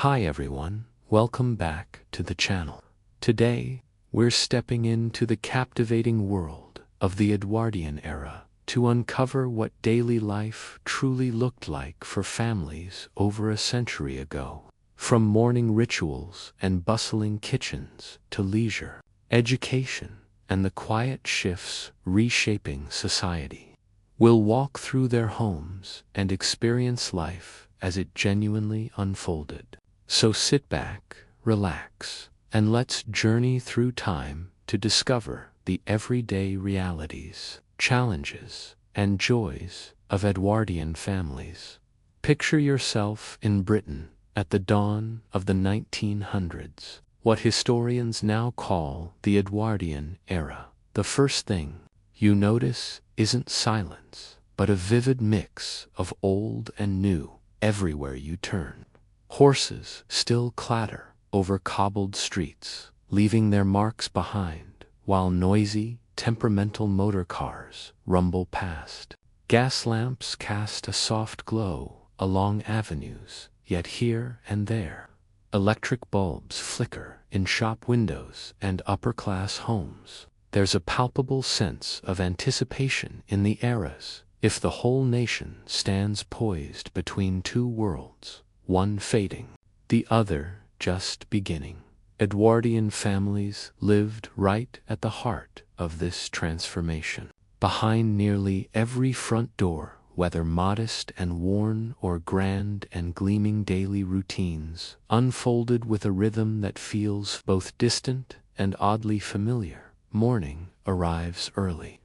Hi everyone, welcome back to the channel. Today, we're stepping into the captivating world of the Edwardian era to uncover what daily life truly looked like for families over a century ago. From morning rituals and bustling kitchens to leisure, education, and the quiet shifts reshaping society. We'll walk through their homes and experience life as it genuinely unfolded. So sit back, relax, and let's journey through time to discover the everyday realities, challenges, and joys of Edwardian families. Picture yourself in Britain at the dawn of the 1900s, what historians now call the Edwardian era. The first thing you notice isn't silence, but a vivid mix of old and new everywhere you turn. Horses still clatter over cobbled streets, leaving their marks behind, while noisy, temperamental motor cars rumble past. Gas lamps cast a soft glow along avenues, yet here and there, electric bulbs flicker in shop windows and upper-class homes. There's a palpable sense of anticipation in the eras, if the whole nation stands poised between two worlds, one fading, the other just beginning. Edwardian families lived right at the heart of this transformation. Behind nearly every front door, whether modest and worn or grand and gleaming daily routines, unfolded with a rhythm that feels both distant and oddly familiar. Morning arrives early.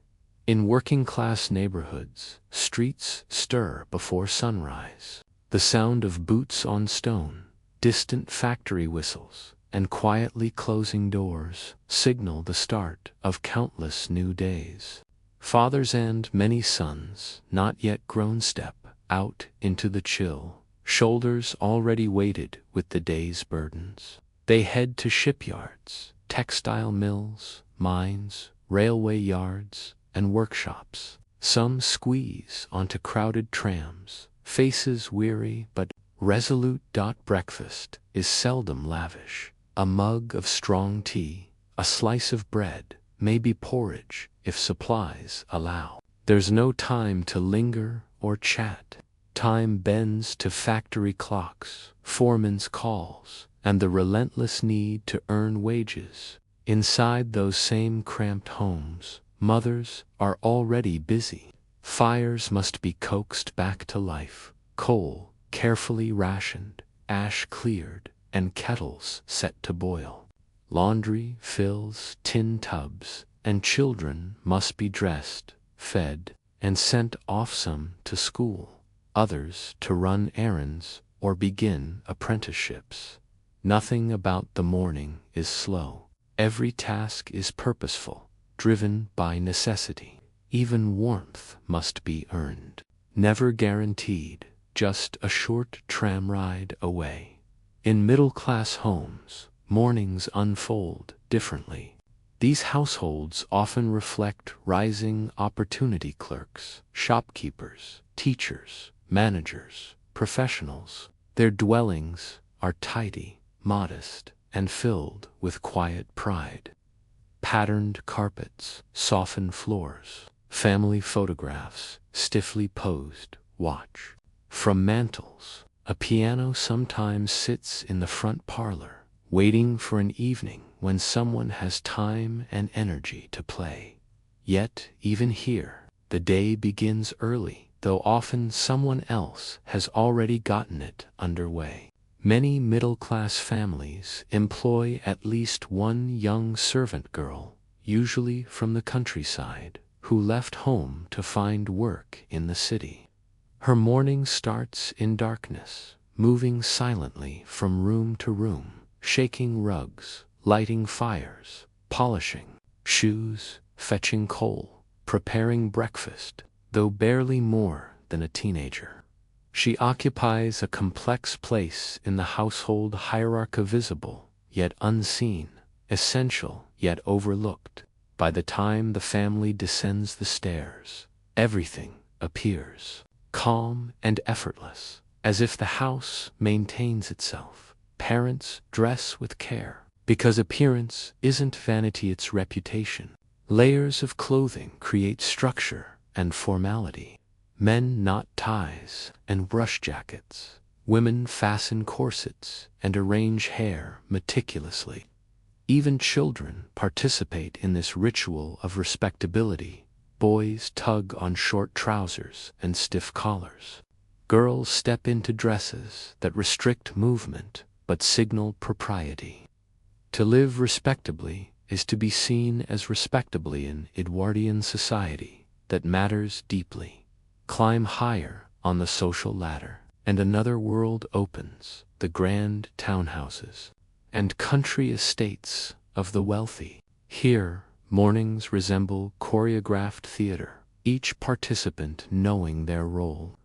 In working-class neighborhoods, streets stir before sunrise. The sound of boots on stone, distant factory whistles, and quietly closing doors signal the start of countless new days. Fathers and many sons, not yet grown, step out into the chill, shoulders already weighted with the day's burdens. They head to shipyards, textile mills, mines, railway yards, and workshops. Some squeeze onto crowded trams, faces weary but resolute. Breakfast is seldom lavish. A mug of strong tea, a slice of bread, maybe porridge if supplies allow. There's no time to linger or chat. Time bends to factory clocks, foremen's calls, and the relentless need to earn wages. Inside those same cramped homes, mothers are already busy. Fires must be coaxed back to life, coal carefully rationed, ash cleared, and kettles set to boil. Laundry fills tin tubs, and children must be dressed, fed, and sent off, some to school, others to run errands or begin apprenticeships. Nothing about the morning is slow. Every task is purposeful, driven by necessity. Even warmth must be earned. Never guaranteed, just a short tram ride away. In middle-class homes, mornings unfold differently. These households often reflect rising opportunity: clerks, shopkeepers, teachers, managers, professionals. Their dwellings are tidy, modest, and filled with quiet pride. Patterned carpets, softened floors, family photographs stiffly posed watch. From mantels, a piano sometimes sits in the front parlor, waiting for an evening when someone has time and energy to play. Yet, even here, the day begins early, though often someone else has already gotten it underway. Many middle-class families employ at least one young servant girl, usually from the countryside, who left home to find work in the city. Her morning starts in darkness, moving silently from room to room, shaking rugs, lighting fires, polishing shoes, fetching coal, preparing breakfast, though barely more than a teenager. She occupies a complex place in the household hierarchy, visible yet unseen, essential yet overlooked. By the time the family descends the stairs, everything appears calm and effortless, as if the house maintains itself, parents dress with care, because appearance isn't vanity, it's reputation. Layers of clothing create structure and formality. Men knot ties and brush jackets. Women fasten corsets and arrange hair meticulously. Even children participate in this ritual of respectability. Boys tug on short trousers and stiff collars. Girls step into dresses that restrict movement but signal propriety. To live respectably is to be seen as respectably in Edwardian society that matters deeply. Climb higher on the social ladder, and another world opens, the grand townhouses and country estates of the wealthy. Here, mornings resemble choreographed theater, each participant knowing their role.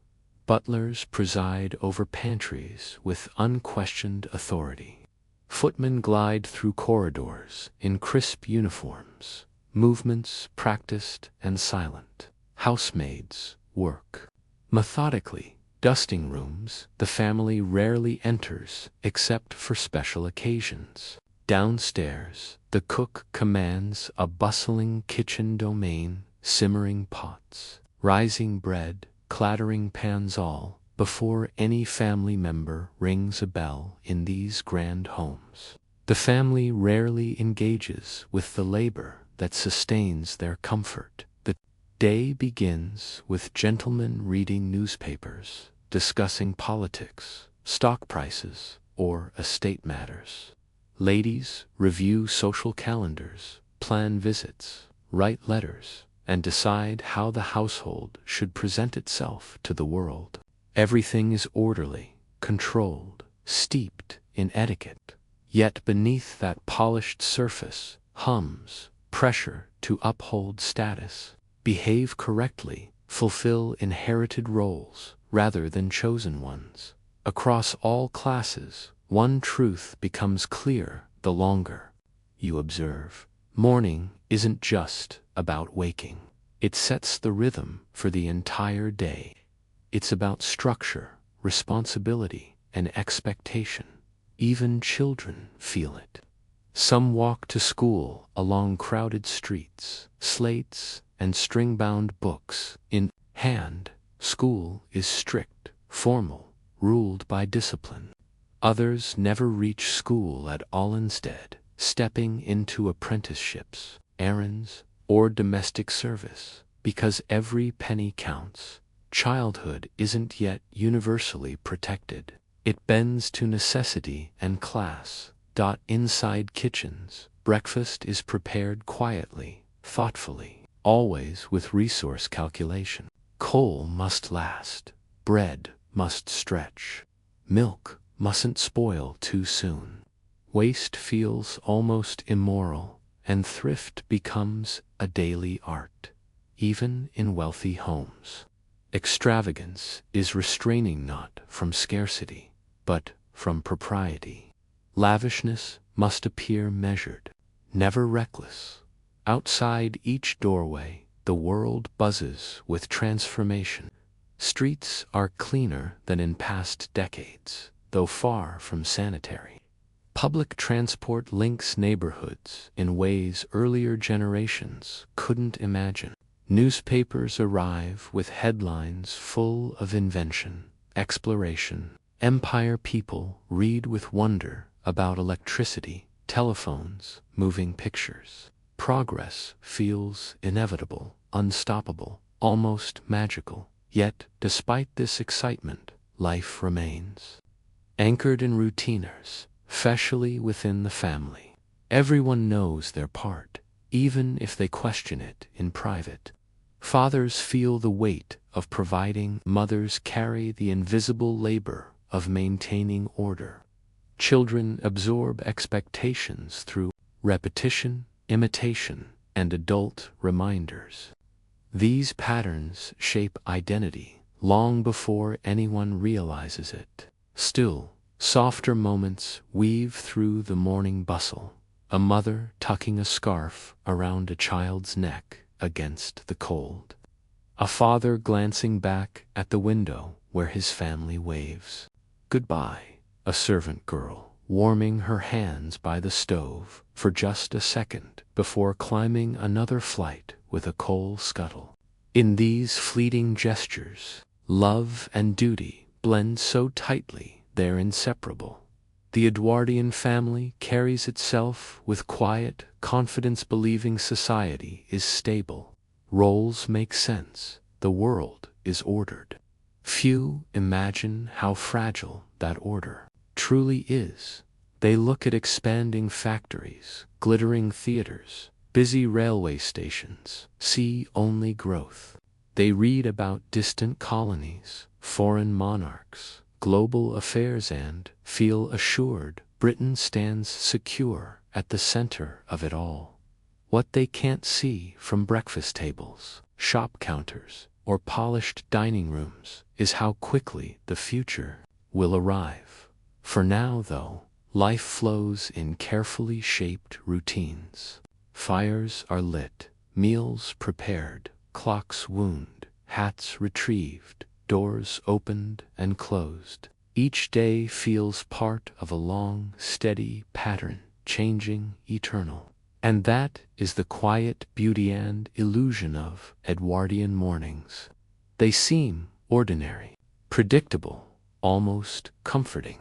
Butlers preside over pantries with unquestioned authority. Footmen glide through corridors in crisp uniforms, movements practiced and silent. Housemaids work methodically. Dusting rooms the family rarely enters except for special occasions. Downstairs, the cook commands a bustling kitchen domain, simmering pots, rising bread, clattering pans, all before any family member rings a bell. In these grand homes, the family rarely engages with the labor that sustains their comfort. The day begins with gentlemen reading newspapers, discussing politics, stock prices, or estate matters. Ladies review social calendars, plan visits, write letters, and decide how the household should present itself to the world. Everything is orderly, controlled, steeped in etiquette. Yet beneath that polished surface hums pressure to uphold status, behave correctly, fulfill inherited roles rather than chosen ones. Across all classes, one truth becomes clear the longer you observe. Morning isn't just about waking. It sets the rhythm for the entire day. It's about structure, responsibility, and expectation. Even children feel it. Some walk to school along crowded streets, slates and string-bound books in hand. School is strict, formal, ruled by discipline. Others never reach school at all, instead stepping into apprenticeships, errands, or domestic service, because every penny counts. Childhood isn't yet universally protected. It bends to necessity and class. Inside kitchens, breakfast is prepared quietly, thoughtfully, always with resource calculation. Coal must last, bread must stretch, milk mustn't spoil too soon. Waste feels almost immoral, and thrift becomes a daily art, even in wealthy homes. Extravagance is restraining not from scarcity, but from propriety. Lavishness must appear measured, never reckless. Outside each doorway, the world buzzes with transformation. Streets are cleaner than in past decades, though far from sanitary. Public transport links neighborhoods in ways earlier generations couldn't imagine. Newspapers arrive with headlines full of invention, exploration, empire. People read with wonder about electricity, telephones, moving pictures. Progress feels inevitable, unstoppable, almost magical. Yet, despite this excitement, life remains anchored in routines, especially within the family. Everyone knows their part, even if they question it in private. Fathers feel the weight of providing, mothers carry the invisible labor of maintaining order. Children absorb expectations through repetition, imitation, and adult reminders. These patterns shape identity long before anyone realizes it. Still, softer moments weave through the morning bustle. A mother tucking a scarf around a child's neck against the cold. A father glancing back at the window where his family waves goodbye. A servant girl warming her hands by the stove for just a second before climbing another flight with a coal scuttle. In these fleeting gestures, love and duty blend so tightly they're inseparable. The Edwardian family carries itself with quiet confidence, believing society is stable. Roles make sense, the world is ordered. Few imagine how fragile that order truly is. They look at expanding factories, glittering theaters, busy railway stations, see only growth. They read about distant colonies, foreign monarchs, global affairs, and feel assured Britain stands secure at the center of it all. What they can't see from breakfast tables, shop counters, or polished dining rooms is how quickly the future will arrive. For now, though, life flows in carefully shaped routines. Fires are lit, meals prepared, clocks wound, hats retrieved, doors opened and closed. Each day feels part of a long, steady pattern, changing, eternal. And that is the quiet beauty and illusion of Edwardian mornings. They seem ordinary, predictable, almost comforting.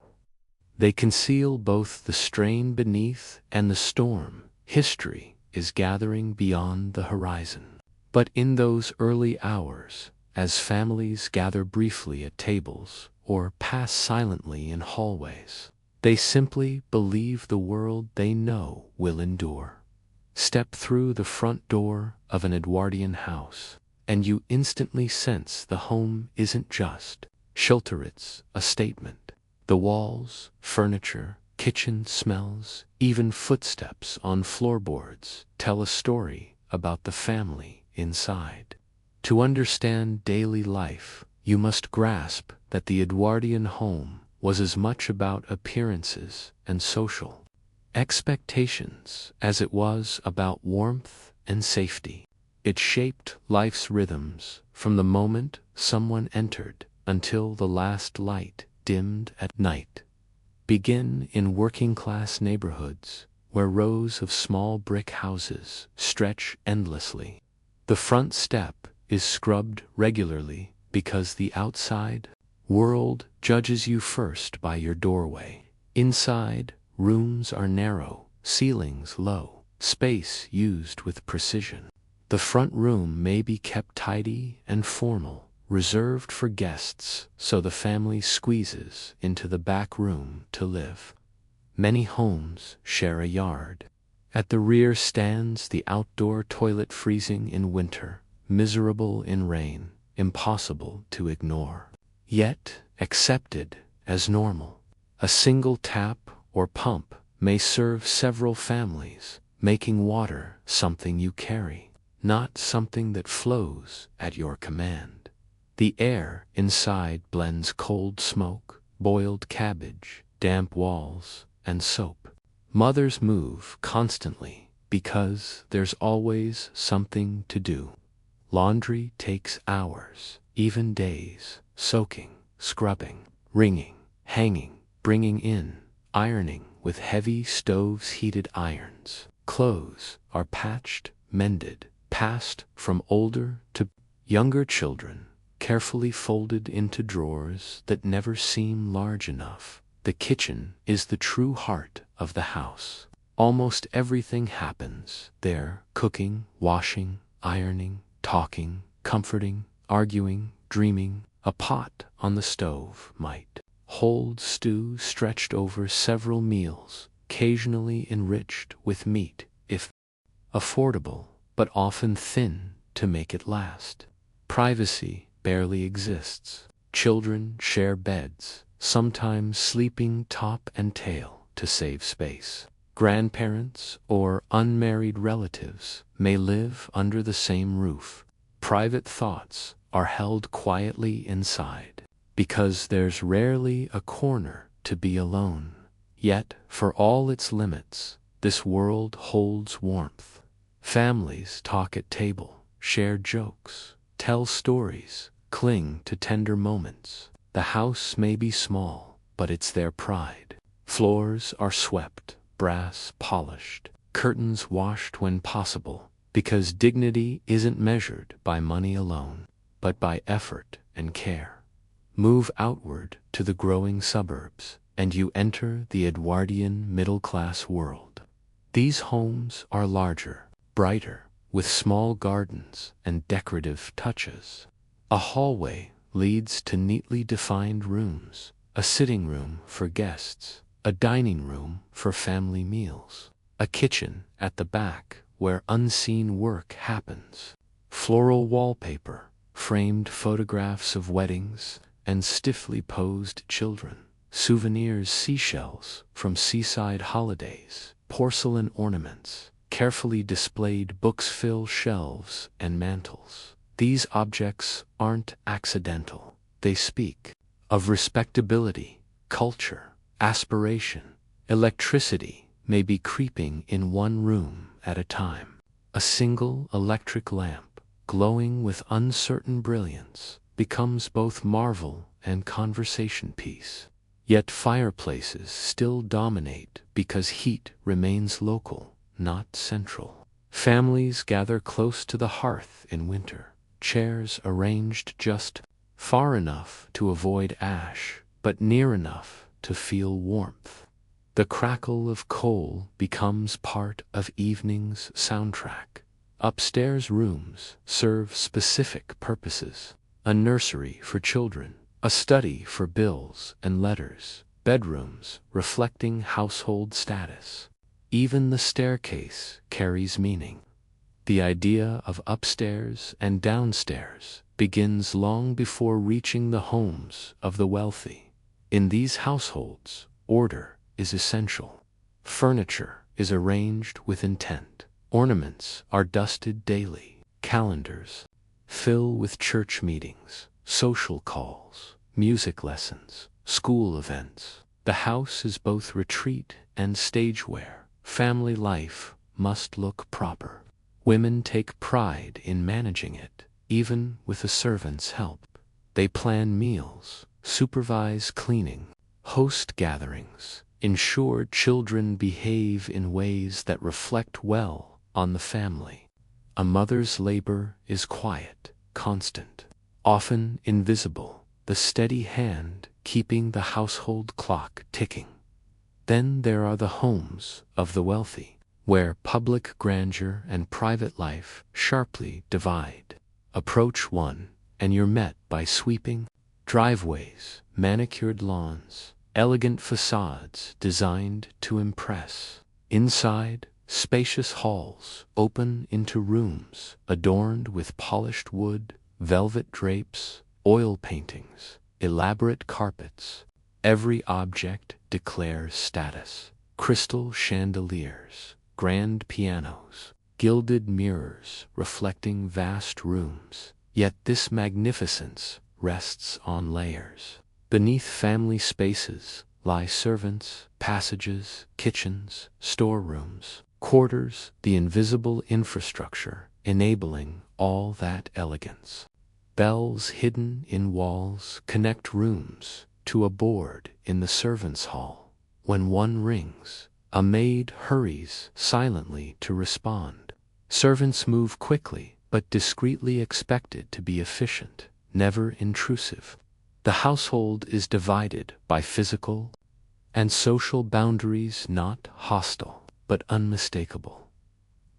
They conceal both the strain beneath and the storm. History is gathering beyond the horizon. But in those early hours, as families gather briefly at tables or pass silently in hallways, they simply believe the world they know will endure. Step through the front door of an Edwardian house, and you instantly sense the home isn't just shelter, it's a statement. The walls, furniture, kitchen smells, even footsteps on floorboards tell a story about the family inside. To understand daily life, you must grasp that the Edwardian home was as much about appearances and social expectations as it was about warmth and safety. It shaped life's rhythms from the moment someone entered until the last light dimmed at night. Begin in working-class neighborhoods where rows of small brick houses stretch endlessly. The front step is scrubbed regularly because the outside world judges you first by your doorway. Inside, rooms are narrow, ceilings low, space used with precision. The front room may be kept tidy and formal, reserved for guests, so the family squeezes into the back room to live. Many homes share a yard. At the rear stands the outdoor toilet, freezing in winter, miserable in rain, impossible to ignore, yet accepted as normal. A single tap or pump may serve several families, making water something you carry, not something that flows at your command. The air inside blends cold smoke, boiled cabbage, damp walls, and soap. Mothers move constantly because there's always something to do. Laundry takes hours, even days, soaking, scrubbing, wringing, hanging, bringing in, ironing with heavy stoves, heated irons. Clothes are patched, mended, passed from older to younger children, carefully folded into drawers that never seem large enough. The kitchen is the true heart of the house. Almost everything happens there: cooking, washing, ironing, talking, comforting, arguing, dreaming. A pot on the stove might hold stew stretched over several meals, occasionally enriched with meat, if affordable, but often thin to make it last. Privacy barely exists. Children share beds, sometimes sleeping top and tail to save space. Grandparents or unmarried relatives may live under the same roof. Private thoughts are held quietly inside, because there's rarely a corner to be alone. Yet, for all its limits, this world holds warmth. Families talk at table, share jokes, tell stories, cling to tender moments. The house may be small, but it's their pride. Floors are swept, brass polished, curtains washed when possible, because dignity isn't measured by money alone, but by effort and care. Move outward to the growing suburbs, and you enter the Edwardian middle-class world. These homes are larger, brighter, with small gardens and decorative touches. A hallway leads to neatly defined rooms, a sitting room for guests, a dining room for family meals, a kitchen at the back where unseen work happens, floral wallpaper, framed photographs of weddings and stiffly posed children, souvenirs, seashells from seaside holidays, porcelain ornaments, carefully displayed books fill shelves and mantels. These objects aren't accidental. They speak of respectability, culture, aspiration. Electricity may be creeping in one room at a time. A single electric lamp, glowing with uncertain brilliance, becomes both marvel and conversation piece. Yet fireplaces still dominate because heat remains local, not central. Families gather close to the hearth in winter, chairs arranged just far enough to avoid ash, but near enough to feel warmth. The crackle of coal becomes part of evening's soundtrack. Upstairs rooms serve specific purposes: a nursery for children, a study for bills and letters, bedrooms reflecting household status. Even the staircase carries meaning. The idea of upstairs and downstairs begins long before reaching the homes of the wealthy. In these households, order is essential. Furniture is arranged with intent. Ornaments are dusted daily. Calendars fill with church meetings, social calls, music lessons, school events. The house is both retreat and stageware. Family life must look proper. Women take pride in managing it, even with a servant's help. They plan meals, supervise cleaning, host gatherings, ensure children behave in ways that reflect well on the family. A mother's labor is quiet, constant, often invisible, the steady hand keeping the household clock ticking. Then there are the homes of the wealthy, where public grandeur and private life sharply divide. Approach one, and you're met by sweeping driveways, manicured lawns, elegant facades designed to impress. Inside, spacious halls open into rooms adorned with polished wood, velvet drapes, oil paintings, elaborate carpets. Every object declares status: crystal chandeliers, grand pianos, gilded mirrors reflecting vast rooms. Yet this magnificence rests on layers. Beneath family spaces lie servants, passages, kitchens, storerooms, quarters, the invisible infrastructure enabling all that elegance. Bells hidden in walls connect rooms to a board in the servants' hall. When one rings, a maid hurries silently to respond. Servants move quickly, but discreetly, expected to be efficient, never intrusive. The household is divided by physical and social boundaries, not hostile, but unmistakable.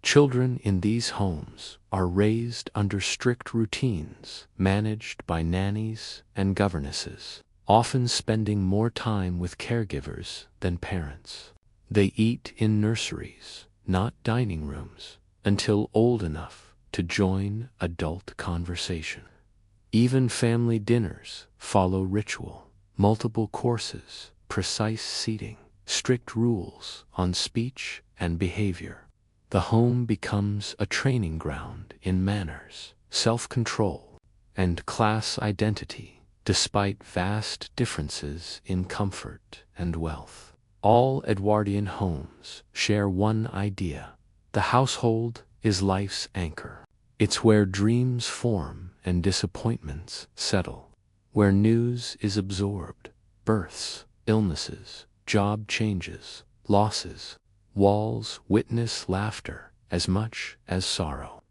Children in these homes are raised under strict routines, managed by nannies and governesses, often spending more time with caregivers than parents. They eat in nurseries, not dining rooms, until old enough to join adult conversation. Even family dinners follow ritual: multiple courses, precise seating, strict rules on speech and behavior. The home becomes a training ground in manners, self-control, and class identity, despite vast differences in comfort and wealth. All Edwardian homes share one idea: the household is life's anchor. It's where dreams form and disappointments settle, where news is absorbed, births, illnesses, job changes, losses. Walls witness laughter as much as sorrow.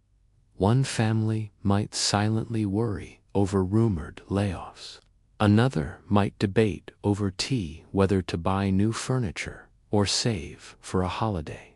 One family might silently worry over rumored layoffs. Another might debate over tea whether to buy new furniture or save for a holiday.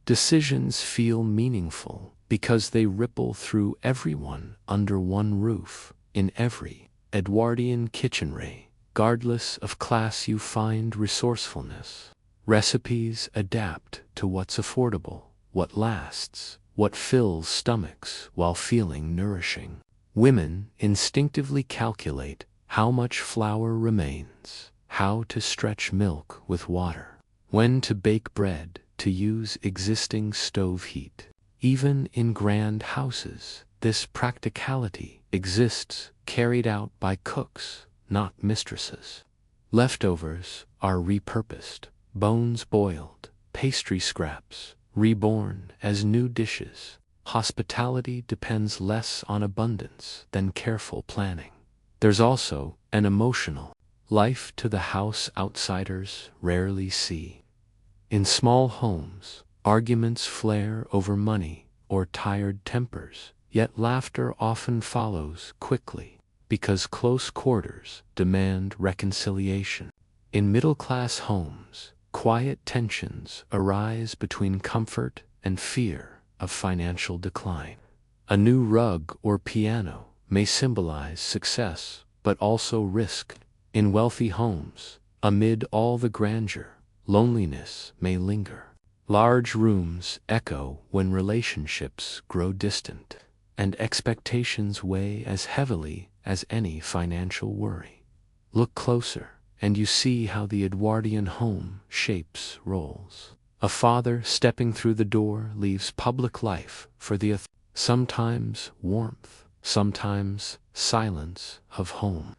Decisions feel meaningful because they ripple through everyone under one roof. In every Edwardian kitchenry, regardless of class, you find resourcefulness. Recipes adapt to what's affordable, what lasts, what fills stomachs while feeling nourishing. Women instinctively calculate how much flour remains, how to stretch milk with water, when to bake bread to use existing stove heat. Even in grand houses, this practicality exists, carried out by cooks, not mistresses. Leftovers are repurposed. Bones boiled, pastry scraps, reborn as new dishes. Hospitality depends less on abundance than careful planning. There's also an emotional life to the house outsiders rarely see. In small homes, arguments flare over money or tired tempers, yet laughter often follows quickly because close quarters demand reconciliation. In middle-class homes, quiet tensions arise between comfort and fear of financial decline. A new rug or piano may symbolize success, but also risk. In wealthy homes, amid all the grandeur, loneliness may linger. Large rooms echo when relationships grow distant, and expectations weigh as heavily as any financial worry. Look closer, and you see how the Edwardian home shapes roles. A father stepping through the door leaves public life for the sometimes warmth, sometimes silence of home.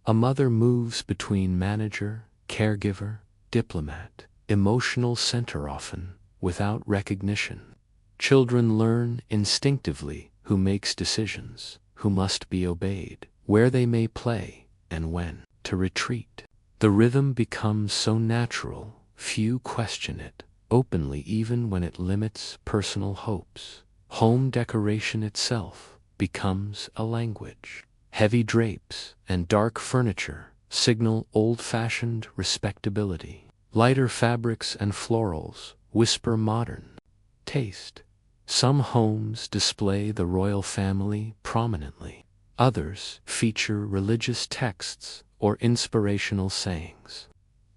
A mother moves between manager, caregiver, diplomat, emotional center often without recognition. Children learn instinctively who makes decisions, who must be obeyed, where they may play, and when to retreat. The rhythm becomes so natural, few question it openly even when it limits personal hopes. Home decoration itself becomes a language. Heavy drapes and dark furniture signal old-fashioned respectability. Lighter fabrics and florals whisper modern taste. Some homes display the royal family prominently. Others feature religious texts or inspirational sayings.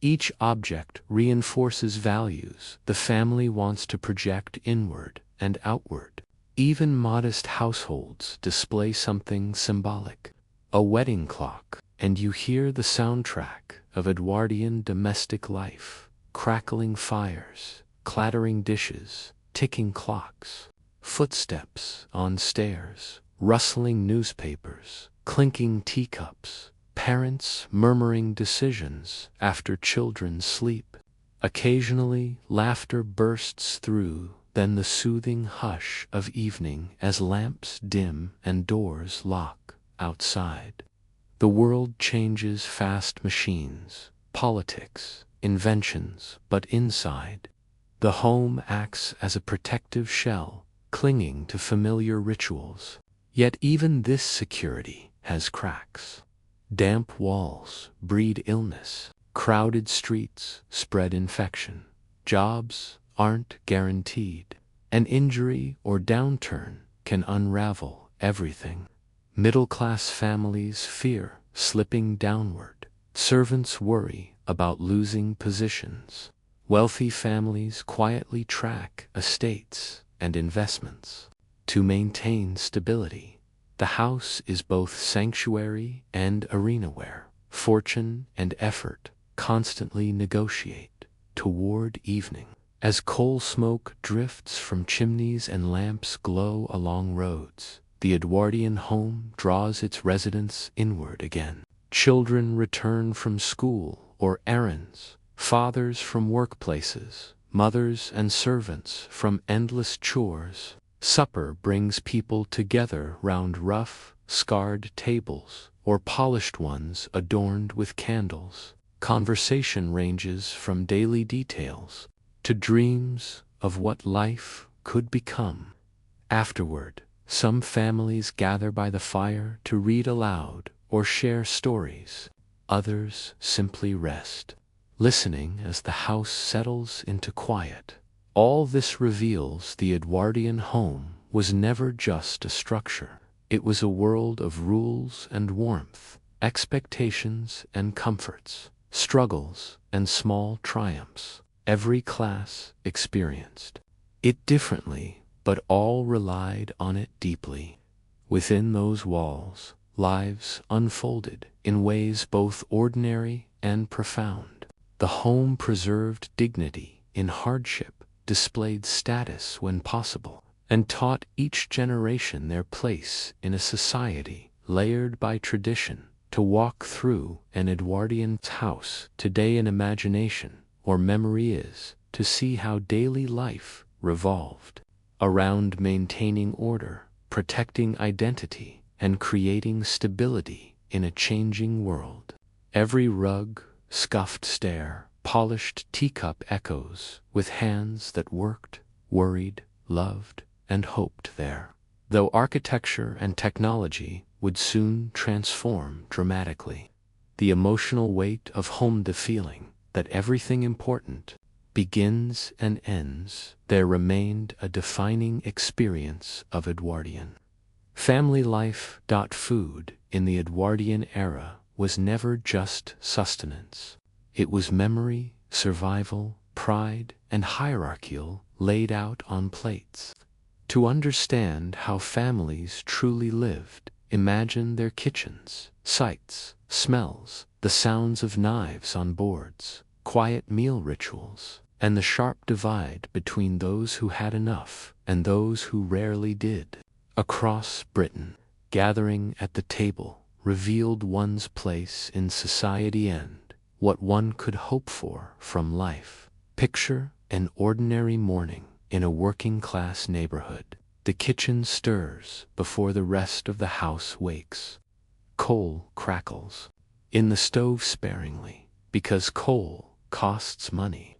Each object reinforces values the family wants to project inward and outward. Even modest households display something symbolic. A wedding clock, and you hear the soundtrack of Edwardian domestic life. Crackling fires, clattering dishes, ticking clocks. Footsteps on stairs, rustling newspapers, clinking teacups. Parents murmuring decisions after children sleep. Occasionally, laughter bursts through, then the soothing hush of evening as lamps dim and doors lock outside. The world changes fast machines, politics, inventions, but inside, the home acts as a protective shell, clinging to familiar rituals. Yet even this security has cracks. Damp walls breed illness. Crowded streets spread infection. Jobs aren't guaranteed. An injury or downturn can unravel everything. Middle-class families fear slipping downward. Servants worry about losing positions. Wealthy families quietly track estates and investments. To maintain stability, the house is both sanctuary and arena where fortune and effort constantly negotiate. Toward evening, as coal smoke drifts from chimneys and lamps glow along roads, the Edwardian home draws its residents inward again. Children return from school or errands, fathers from workplaces, mothers and servants from endless chores. Supper brings people together round rough, scarred tables or polished ones adorned with candles. Conversation ranges from daily details to dreams of what life could become. Afterward, some families gather by the fire to read aloud or share stories. Others simply rest, listening as the house settles into quiet. All this reveals the Edwardian home was never just a structure. It was a world of rules and warmth, expectations and comforts, struggles and small triumphs. Every class experienced it differently, but all relied on it deeply. Within those walls, lives unfolded in ways both ordinary and profound. The home preserved dignity in hardship, displayed status when possible, and taught each generation their place in a society layered by tradition. To walk through an Edwardian house today in imagination or memory is to see how daily life revolved around maintaining order, protecting identity, and creating stability in a changing world. Every rug, scuffed stair, polished teacup echoes with hands that worked, worried, loved, and hoped there. Though architecture and technology would soon transform dramatically, the emotional weight of home, the feeling that everything important begins and ends, there remained a defining experience of Edwardian family life. Food in the Edwardian era was never just sustenance. It was memory, survival, pride, and hierarchical laid out on plates. To understand how families truly lived, imagine their kitchens, sights, smells, the sounds of knives on boards, quiet meal rituals, and the sharp divide between those who had enough and those who rarely did. Across Britain, gathering at the table revealed one's place in society and what one could hope for from life. Picture an ordinary morning in a working-class neighborhood. The kitchen stirs before the rest of the house wakes. Coal crackles in the stove sparingly, because coal costs money.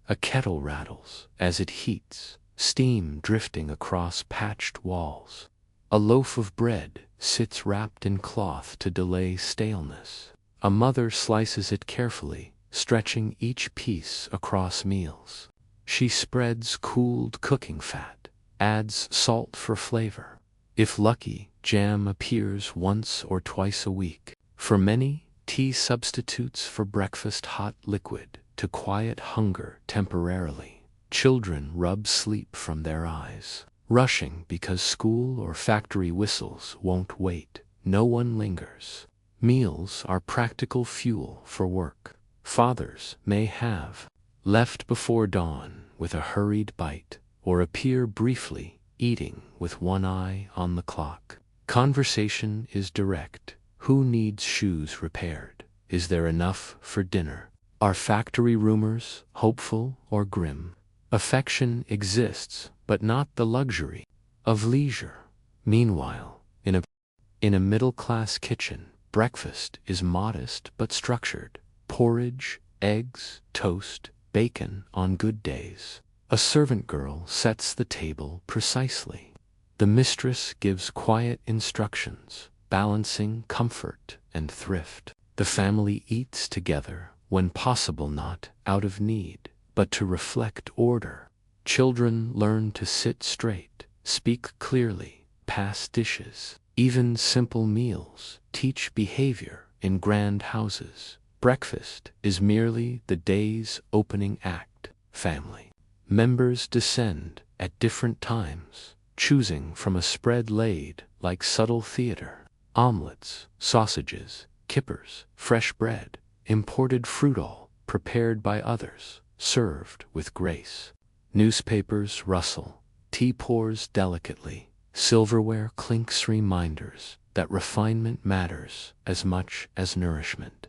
A kettle rattles as it heats, steam drifting across patched walls. A loaf of bread sits wrapped in cloth to delay staleness. A mother slices it carefully, stretching each piece across meals. She spreads cooled cooking fat, adds salt for flavor. If lucky, jam appears once or twice a week. For many, tea substitutes for breakfast hot liquid to quiet hunger temporarily. Children rub sleep from their eyes, rushing because school or factory whistles won't wait. No one lingers. Meals are practical fuel for work. Fathers may have left before dawn with a hurried bite, or appear briefly, eating with one eye on the clock. Conversation is direct. Who needs shoes repaired? Is there enough for dinner? Are factory rumors hopeful or grim? Affection exists, but not the luxury of leisure. Meanwhile, in a middle-class kitchen, breakfast is modest but structured. Porridge, eggs, toast, bacon on good days. A servant girl sets the table precisely. The mistress gives quiet instructions, balancing comfort and thrift. The family eats together, when possible not out of need, but to reflect order. Children learn to sit straight, speak clearly, pass dishes. Even simple meals teach behavior in grand houses. Breakfast is merely the day's opening act. Family members descend at different times, choosing from a spread laid like subtle theater. Omelets, sausages, kippers, fresh bread, imported fruit, all prepared by others, served with grace. Newspapers rustle, tea pours delicately, silverware clinks, reminders that refinement matters as much as nourishment.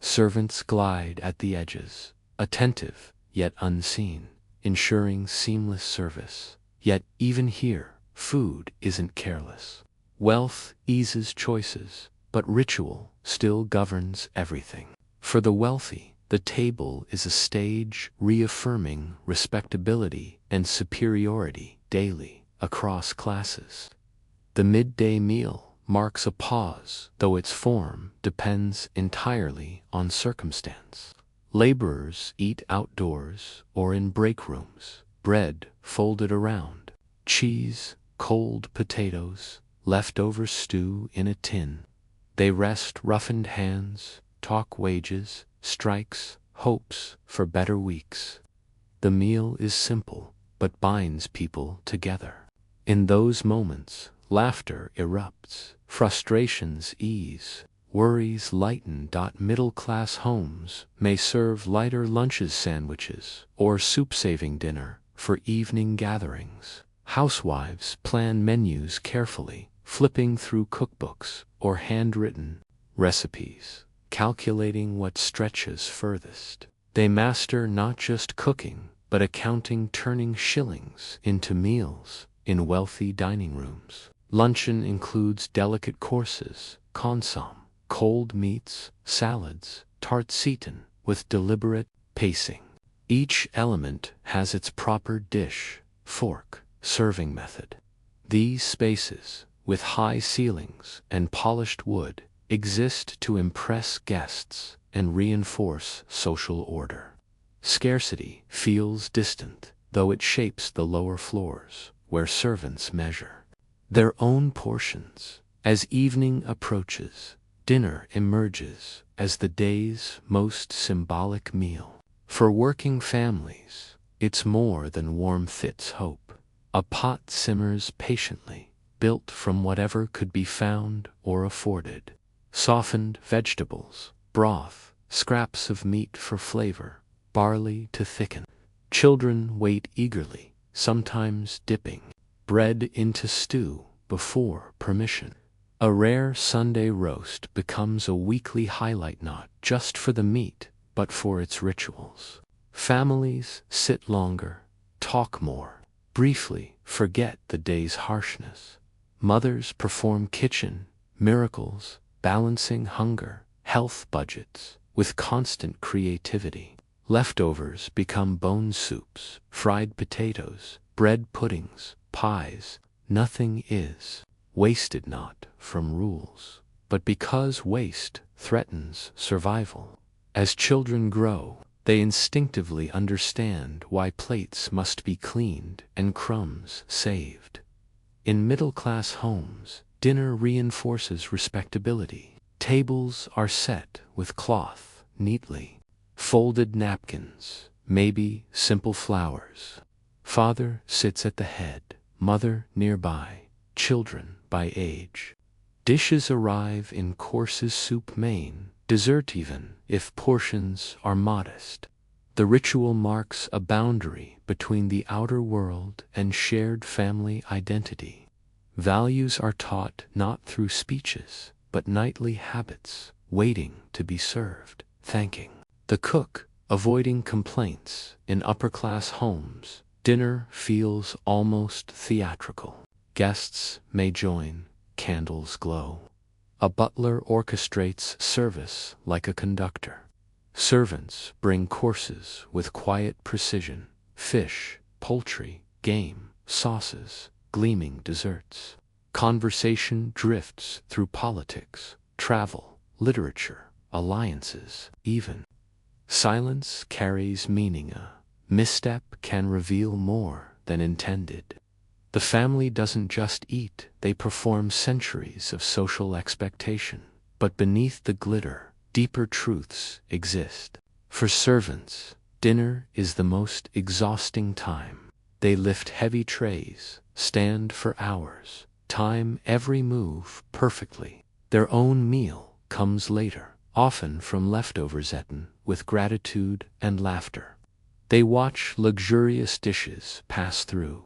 Servants glide at the edges, attentive yet unseen, ensuring seamless service. Yet even here, food isn't careless. Wealth eases choices, but ritual still governs everything. For the wealthy, the table is a stage reaffirming respectability and superiority daily across classes. The midday meal marks a pause, though its form depends entirely on circumstance. Laborers eat outdoors or in break rooms, bread folded around, cheese, cold potatoes, leftover stew in a tin. They rest roughened hands, talk wages, strikes, hopes for better weeks. The meal is simple, but binds people together. In those moments, laughter erupts, frustrations ease, worries lighten. Middle-class homes may serve lighter lunches, sandwiches, or soup-saving dinner for evening gatherings. Housewives plan menus carefully, flipping through cookbooks or handwritten recipes, calculating what stretches furthest. They master not just cooking, but accounting, turning shillings into meals in wealthy dining rooms. Luncheon includes delicate courses, consomme, cold meats, salads, tarts eaten with deliberate pacing. Each element has its proper dish, fork, serving method. These spaces, with high ceilings and polished wood, exist to impress guests and reinforce social order. Scarcity feels distant, though it shapes the lower floors, where servants measure their own portions. As evening approaches, dinner emerges as the day's most symbolic meal. For working families, it's more than warmth, it's hope. A pot simmers patiently, built from whatever could be found or afforded. Softened vegetables, broth, scraps of meat for flavor, barley to thicken. Children wait eagerly, sometimes dipping bread into stew before permission. A rare Sunday roast becomes a weekly highlight, not just for the meat, but for its rituals. Families sit longer, talk more, briefly forget the day's harshness. Mothers perform kitchen miracles, balancing hunger, health budgets with constant creativity. Leftovers become bone soups, fried potatoes, bread puddings, pies. Nothing is wasted, not from rules, but because waste threatens survival. As children grow, they instinctively understand why plates must be cleaned and crumbs saved. In middle-class homes, dinner reinforces respectability. Tables are set with cloth neatly, folded napkins, maybe simple flowers. Father sits at the head, mother nearby, children by age. Dishes arrive in courses, soup, main, dessert, even if portions are modest. The ritual marks a boundary between the outer world and shared family identity. Values are taught not through speeches, but nightly habits, waiting to be served, thanking the cook, avoiding complaints. In upper-class homes, dinner feels almost theatrical. Guests may join, candles glow. A butler orchestrates service like a conductor. Servants bring courses with quiet precision: fish, poultry, game, sauces, gleaming desserts. Conversation drifts through politics, travel, literature, alliances, even. Silence carries meaning. A misstep can reveal more than intended. The family doesn't just eat, they perform centuries of social expectation. But beneath the glitter, deeper truths exist. For servants, dinner is the most exhausting time. They lift heavy trays, stand for hours, time every move perfectly. Their own meal comes later, often from leftovers eaten with gratitude and laughter. They watch luxurious dishes pass through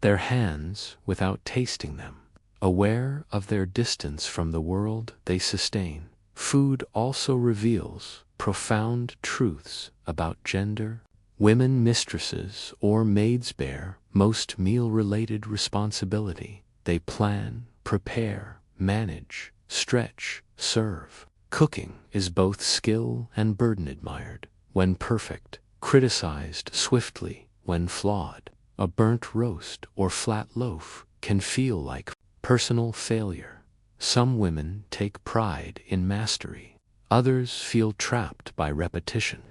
their hands without tasting them, aware of their distance from the world they sustain. Food also reveals profound truths about gender. Women mistresses or maids bear most meal-related responsibility. They plan, prepare, manage, stretch, serve. Cooking is both skill and burden admired when perfect, criticized swiftly when flawed. A burnt roast or flat loaf can feel like personal failure. Some women take pride in mastery. Others feel trapped by repetition.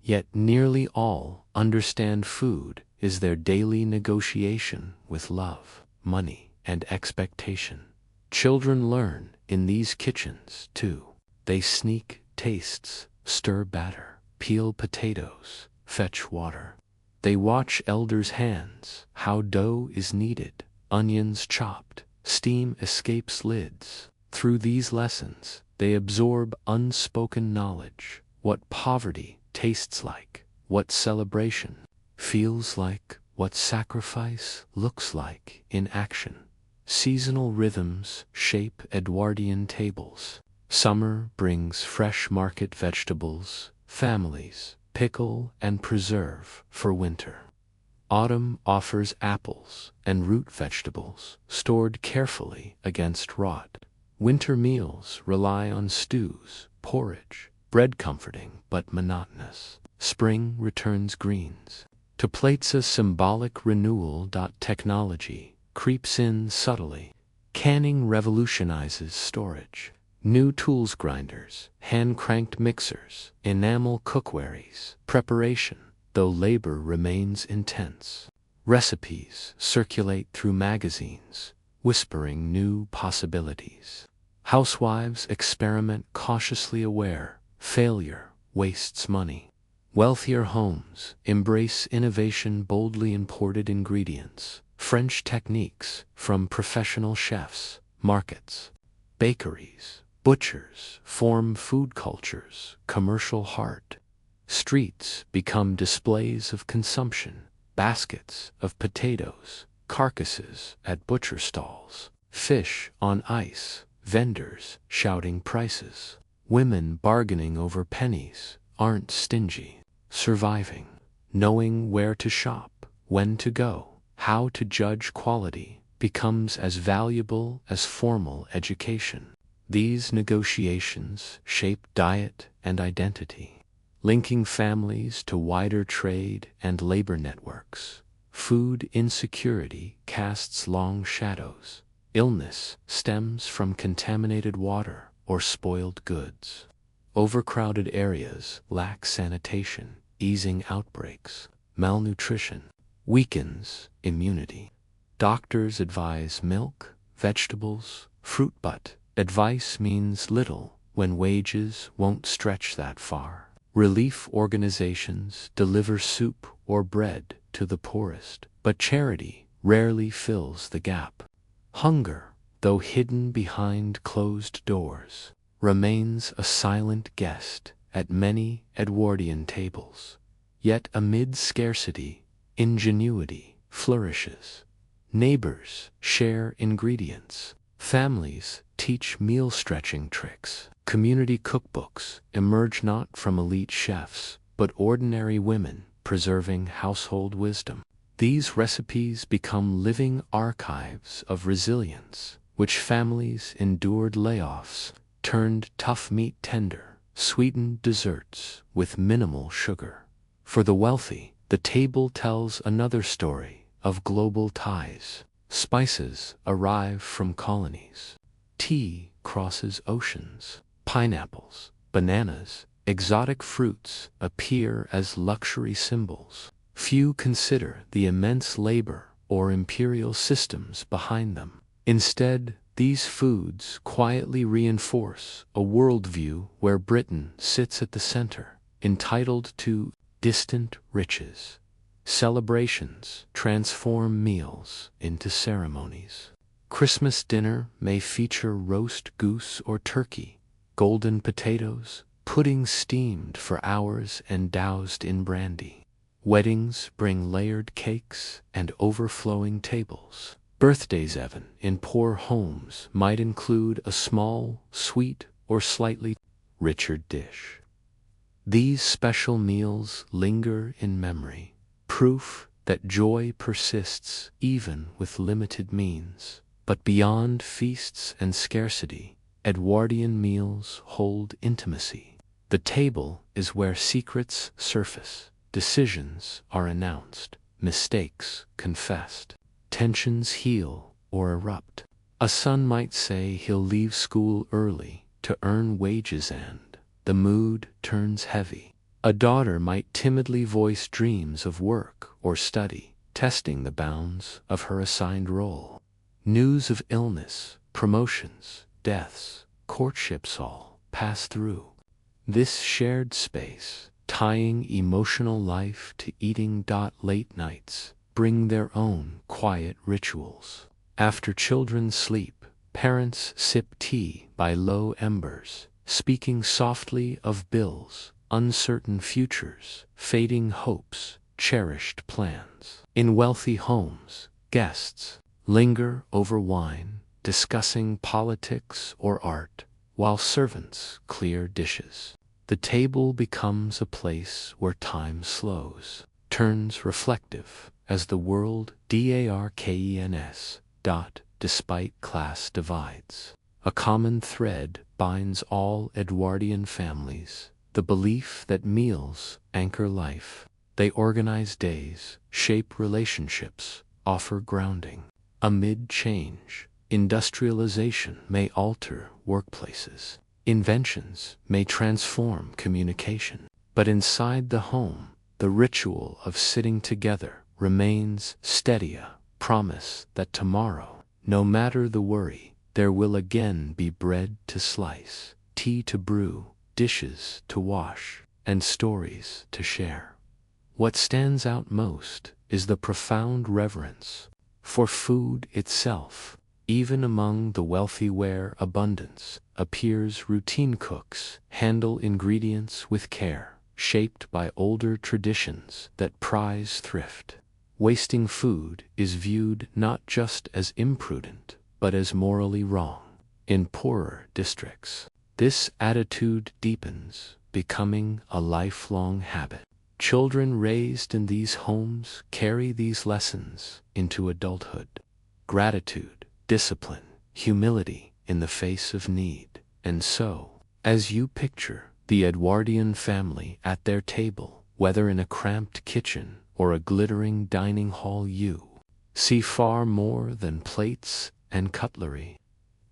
Yet nearly all understand food is their daily negotiation with love, money, and expectation. Children learn in these kitchens, too. They sneak tastes, stir batter, peel potatoes, fetch water. They watch elders' hands, how dough is kneaded, onions chopped, steam escapes lids. Through these lessons, they absorb unspoken knowledge, what poverty tastes like, what celebration feels like, what sacrifice looks like in action. Seasonal rhythms shape Edwardian tables. Summer brings fresh market vegetables, families pickle and preserve for winter. Autumn offers apples and root vegetables stored carefully against rot. Winter meals rely on stews, porridge, bread comforting but monotonous. Spring returns greens. To plates a symbolic renewal. Technology creeps in subtly. Canning revolutionizes storage. New tools, grinders, hand-cranked mixers, enamel cookwares, preparation, though labor remains intense. Recipes circulate through magazines, whispering new possibilities. Housewives experiment cautiously aware, failure wastes money. Wealthier homes embrace innovation, boldly imported ingredients, French techniques from professional chefs, markets, bakeries, butchers form food cultures, commercial heart. Streets become displays of consumption, baskets of potatoes, carcasses at butcher stalls, fish on ice, vendors shouting prices. Women bargaining over pennies aren't stingy, surviving, knowing where to shop, when to go, how to judge quality becomes as valuable as formal education. These negotiations shape diet and identity, linking families to wider trade and labor networks. Food insecurity casts long shadows. Illness stems from contaminated water or spoiled goods. Overcrowded areas lack sanitation, easing outbreaks. Malnutrition weakens immunity. Doctors advise milk, vegetables, fruit, but advice means little when wages won't stretch that far. Relief organizations deliver soup or bread to the poorest, but charity rarely fills the gap. Hunger, though hidden behind closed doors, remains a silent guest at many Edwardian tables. Yet amid scarcity, ingenuity flourishes. Neighbors share ingredients. Families teach meal-stretching tricks. Community cookbooks emerge not from elite chefs, but ordinary women preserving household wisdom. These recipes become living archives of resilience, which families endured layoffs, turned tough meat tender, sweetened desserts with minimal sugar. For the wealthy, the table tells another story of global ties. Spices arrive from colonies. Tea crosses oceans. Pineapples, bananas, exotic fruits appear as luxury symbols. Few consider the immense labor or imperial systems behind them. Instead, these foods quietly reinforce a worldview where Britain sits at the center, entitled to distant riches. Celebrations transform meals into ceremonies. Christmas dinner may feature roast goose or turkey, golden potatoes, pudding steamed for hours and doused in brandy. Weddings bring layered cakes and overflowing tables. Birthdays, even in poor homes, might include a small, sweet, or slightly richer dish. These special meals linger in memory, proof that joy persists even with limited means. But beyond feasts and scarcity, Edwardian meals hold intimacy. The table is where secrets surface, decisions are announced, mistakes confessed, tensions heal or erupt. A son might say he'll leave school early to earn wages and the mood turns heavy. A daughter might timidly voice dreams of work or study, testing the bounds of her assigned role. News of illness, promotions, deaths, courtships all pass through this shared space, tying emotional life to eating. Late nights bring their own quiet rituals. After children sleep, parents sip tea by low embers, speaking softly of bills, uncertain futures, fading hopes, cherished plans. In wealthy homes, guests linger over wine, discussing politics or art, while servants clear dishes. The table becomes a place where time slows, turns reflective, as the world darkens. Despite class divides, a common thread binds all Edwardian families, the belief that meals anchor life. They organize days, shape relationships, offer grounding. Amid change, industrialization may alter workplaces. Inventions may transform communication. But inside the home, the ritual of sitting together remains steady, a promise that tomorrow, no matter the worry, there will again be bread to slice, tea to brew, dishes to wash, and stories to share. What stands out most is the profound reverence for food itself. Even among the wealthy where abundance appears routine, cooks handle ingredients with care, shaped by older traditions that prize thrift. Wasting food is viewed not just as imprudent, but as morally wrong. In poorer districts, this attitude deepens, becoming a lifelong habit. Children raised in these homes carry these lessons into adulthood. Gratitude, discipline, humility in the face of need. And so, as you picture the Edwardian family at their table, whether in a cramped kitchen or a glittering dining hall, you see far more than plates and cutlery.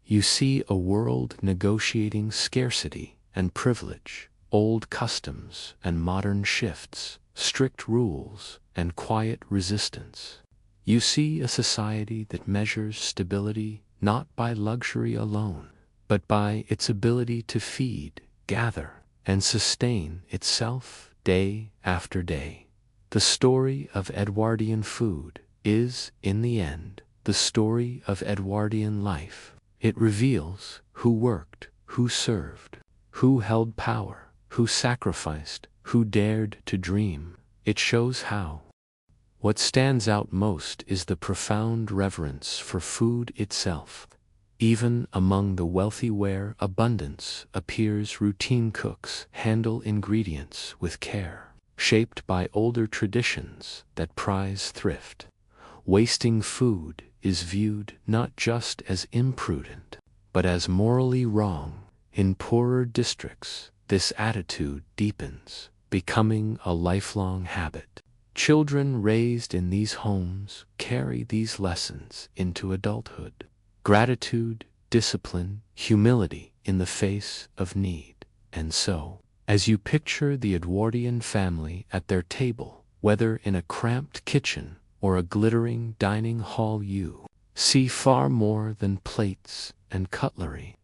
You see a world negotiating scarcity and privilege, old customs and modern shifts, strict rules and quiet resistance. You see a society that measures stability not by luxury alone, but by its ability to feed, gather, and sustain itself day after day. The story of Edwardian food is, in the end, the story of Edwardian life. It reveals who worked, who served, who held power, who sacrificed, who dared to dream. It shows how. What stands out most is the profound reverence for food itself. Even among the wealthy where abundance appears routine, cooks handle ingredients with care, shaped by older traditions that prize thrift. Wasting food is viewed not just as imprudent, but as morally wrong. In poorer districts, this attitude deepens, becoming a lifelong habit. Children raised in these homes carry these lessons into adulthood. Gratitude, discipline, humility in the face of need. And so, as you picture the Edwardian family at their table, whether in a cramped kitchen or a glittering dining hall, you see far more than plates and cutlery.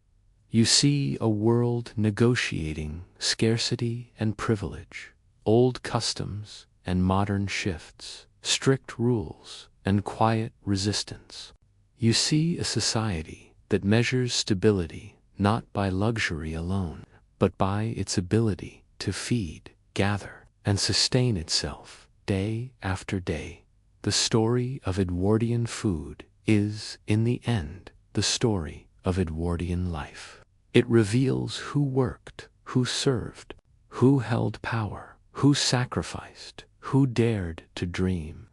You see a world negotiating scarcity and privilege, old customs and modern shifts, strict rules and quiet resistance. You see a society that measures stability not by luxury alone, but by its ability to feed, gather, and sustain itself day after day. The story of Edwardian food is, in the end, the story of Edwardian life. It reveals who worked, who served, who held power, who sacrificed, who dared to dream.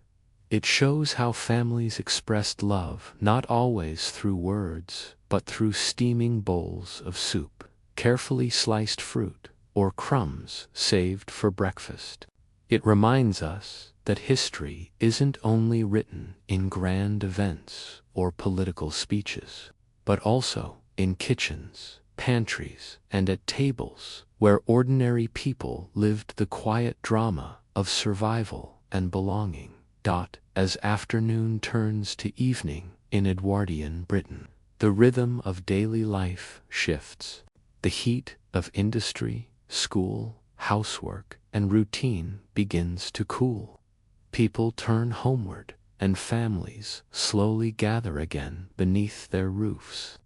It shows how families expressed love not always through words, but through steaming bowls of soup, carefully sliced fruit, or crumbs saved for breakfast. It reminds us that history isn't only written in grand events or political speeches, but also in kitchens, pantries, and at tables where ordinary people lived the quiet drama of survival and belonging. As afternoon turns to evening in Edwardian Britain, the rhythm of daily life shifts. The heat of industry, school, housework, and routine begins to cool. People turn homeward, and families slowly gather again beneath their roofs.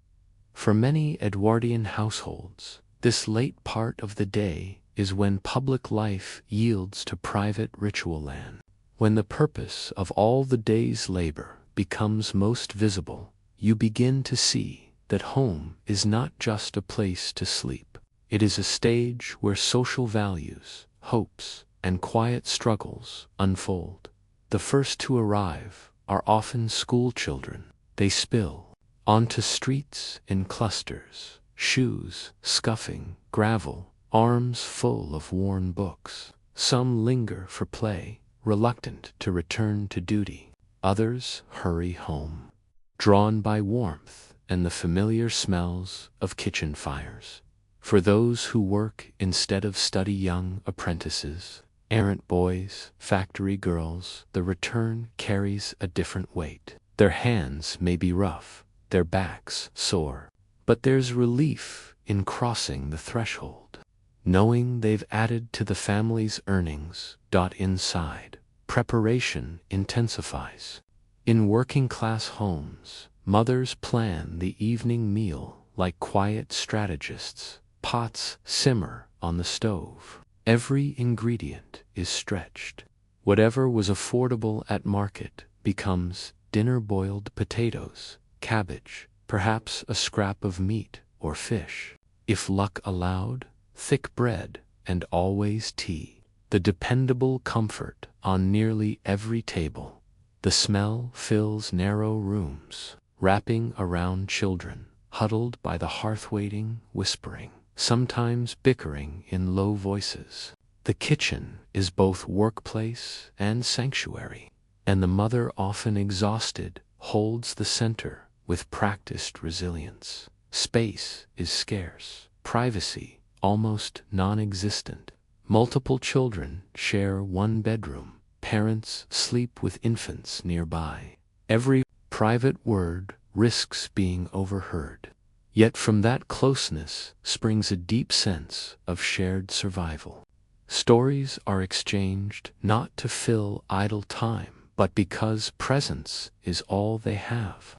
For many Edwardian households, this late part of the day is when public life yields to private ritual land. When the purpose of all the day's labor becomes most visible, you begin to see that home is not just a place to sleep. It is a stage where social values, hopes, and quiet struggles unfold. The first to arrive are often school children. They spill onto streets in clusters, shoes scuffing gravel, arms full of worn books. Some linger for play, reluctant to return to duty. Others hurry home, drawn by warmth and the familiar smells of kitchen fires. For those who work instead of study, young apprentices, errant boys, factory girls, the return carries a different weight. Their hands may be rough, their backs sore, but there's relief in crossing the threshold, knowing they've added to the family's earnings. Inside, preparation intensifies. In working-class homes, mothers plan the evening meal like quiet strategists. Pots simmer on the stove. Every ingredient is stretched. Whatever was affordable at market becomes dinner: boiled potatoes, cabbage, perhaps a scrap of meat or fish. If luck allowed, thick bread, and always tea. The dependable comfort on nearly every table. The smell fills narrow rooms, wrapping around children, huddled by the hearth, waiting, whispering, sometimes bickering in low voices. The kitchen is both workplace and sanctuary, and the mother, often exhausted, holds the center with practiced resilience. Space is scarce, privacy almost non-existent. Multiple children share one bedroom. Parents sleep with infants nearby. Every private word risks being overheard. Yet from that closeness springs a deep sense of shared survival. Stories are exchanged not to fill idle time, but because presence is all they have.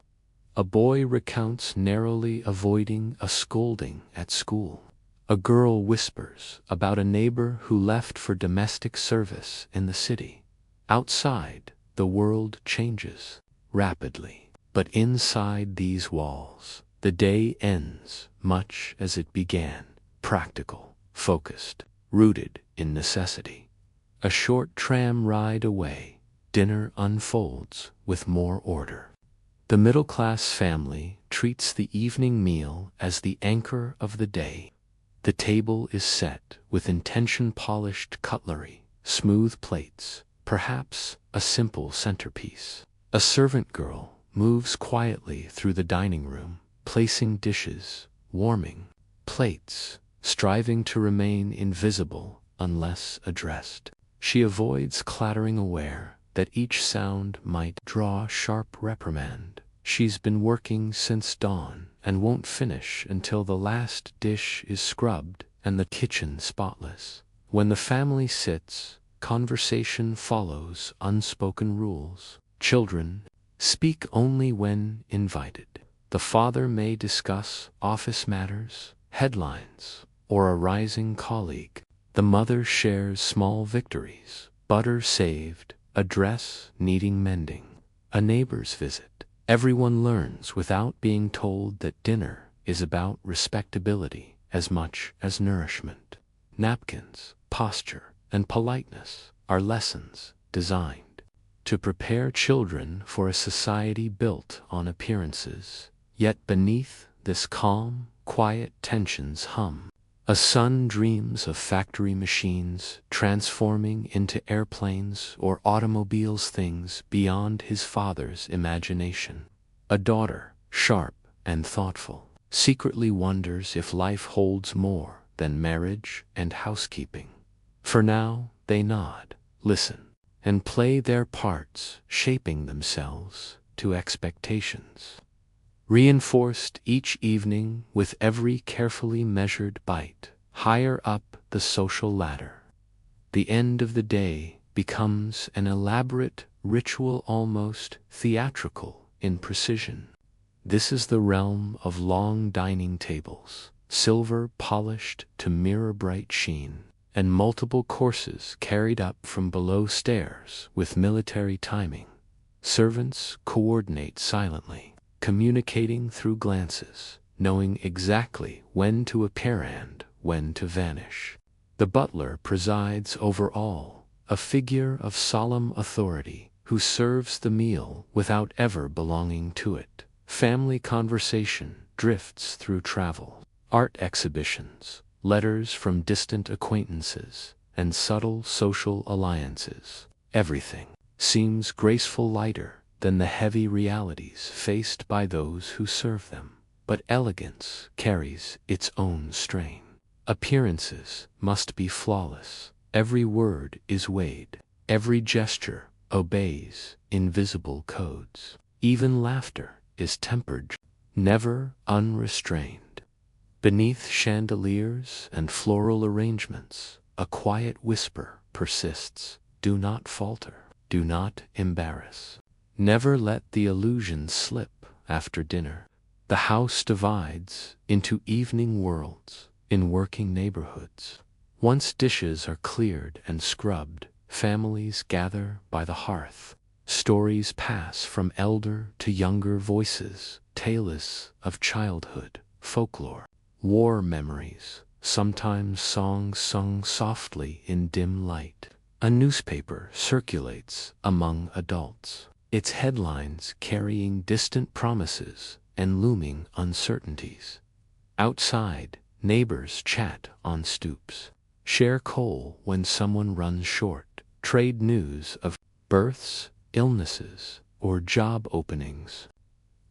A boy recounts narrowly avoiding a scolding at school. A girl whispers about a neighbor who left for domestic service in the city. Outside, the world changes rapidly, but inside these walls, the day ends much as it began, practical, focused, rooted in necessity. A short tram ride away, dinner unfolds with more order. The middle-class family treats the evening meal as the anchor of the day. The table is set with intention-polished cutlery, smooth plates, perhaps a simple centerpiece. A servant girl moves quietly through the dining room, placing dishes, warming plates, striving to remain invisible unless addressed. She avoids clattering, aware that each sound might draw sharp reprimand. She's been working since dawn and won't finish until the last dish is scrubbed and the kitchen spotless. When the family sits, conversation follows unspoken rules. Children speak only when invited. The father may discuss office matters, headlines, or a rising colleague. The mother shares small victories, butter saved, a dress needing mending, a neighbor's visit. Everyone learns without being told that dinner is about respectability as much as nourishment. Napkins, posture, and politeness are lessons designed to prepare children for a society built on appearances. Yet beneath this calm, quiet tensions hum. A son dreams of factory machines transforming into airplanes or automobiles, things beyond his father's imagination. A daughter, sharp and thoughtful, secretly wonders if life holds more than marriage and housekeeping. For now, they nod, listen, and play their parts, shaping themselves to expectations, reinforced each evening with every carefully measured bite, higher up the social ladder. The end of the day becomes an elaborate ritual, almost theatrical in precision. This is the realm of long dining tables, silver polished to mirror-bright sheen, and multiple courses carried up from below stairs with military timing. Servants coordinate silently, communicating through glances, knowing exactly when to appear and when to vanish. The butler presides over all, a figure of solemn authority who serves the meal without ever belonging to it. Family conversation drifts through travel, art exhibitions, letters from distant acquaintances, and subtle social alliances. Everything seems graceful, lighter than the heavy realities faced by those who serve them. But elegance carries its own strain. Appearances must be flawless. Every word is weighed. Every gesture obeys invisible codes. Even laughter is tempered, never unrestrained. Beneath chandeliers and floral arrangements, a quiet whisper persists. Do not falter. Do not embarrass. Never let the illusion slip after dinner. The house divides into evening worlds in working neighborhoods. Once dishes are cleared and scrubbed, families gather by the hearth. Stories pass from elder to younger voices, tales of childhood, folklore, war memories, sometimes songs sung softly in dim light. A newspaper circulates among adults, its headlines carrying distant promises and looming uncertainties. Outside, neighbors chat on stoops, share coal when someone runs short, trade news of births, illnesses, or job openings.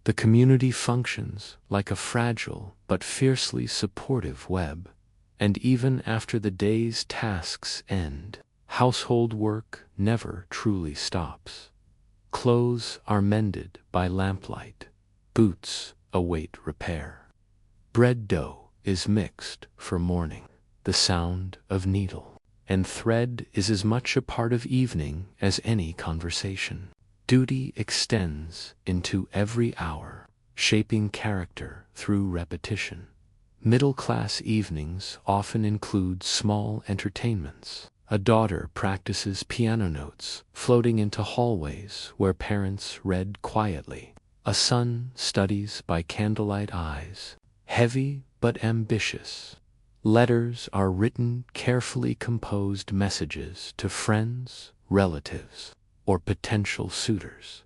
The community functions like a fragile but fiercely supportive web, and even after the day's tasks end, household work never truly stops. Clothes are mended by lamplight, boots await repair. Bread dough is mixed for morning. The sound of needle and thread is as much a part of evening as any conversation. Duty extends into every hour, shaping character through repetition. Middle-class evenings often include small entertainments. A daughter practices piano notes, floating into hallways where parents read quietly. A son studies by candlelight eyes, heavy but ambitious. Letters are written, carefully composed messages to friends, relatives, or potential suitors.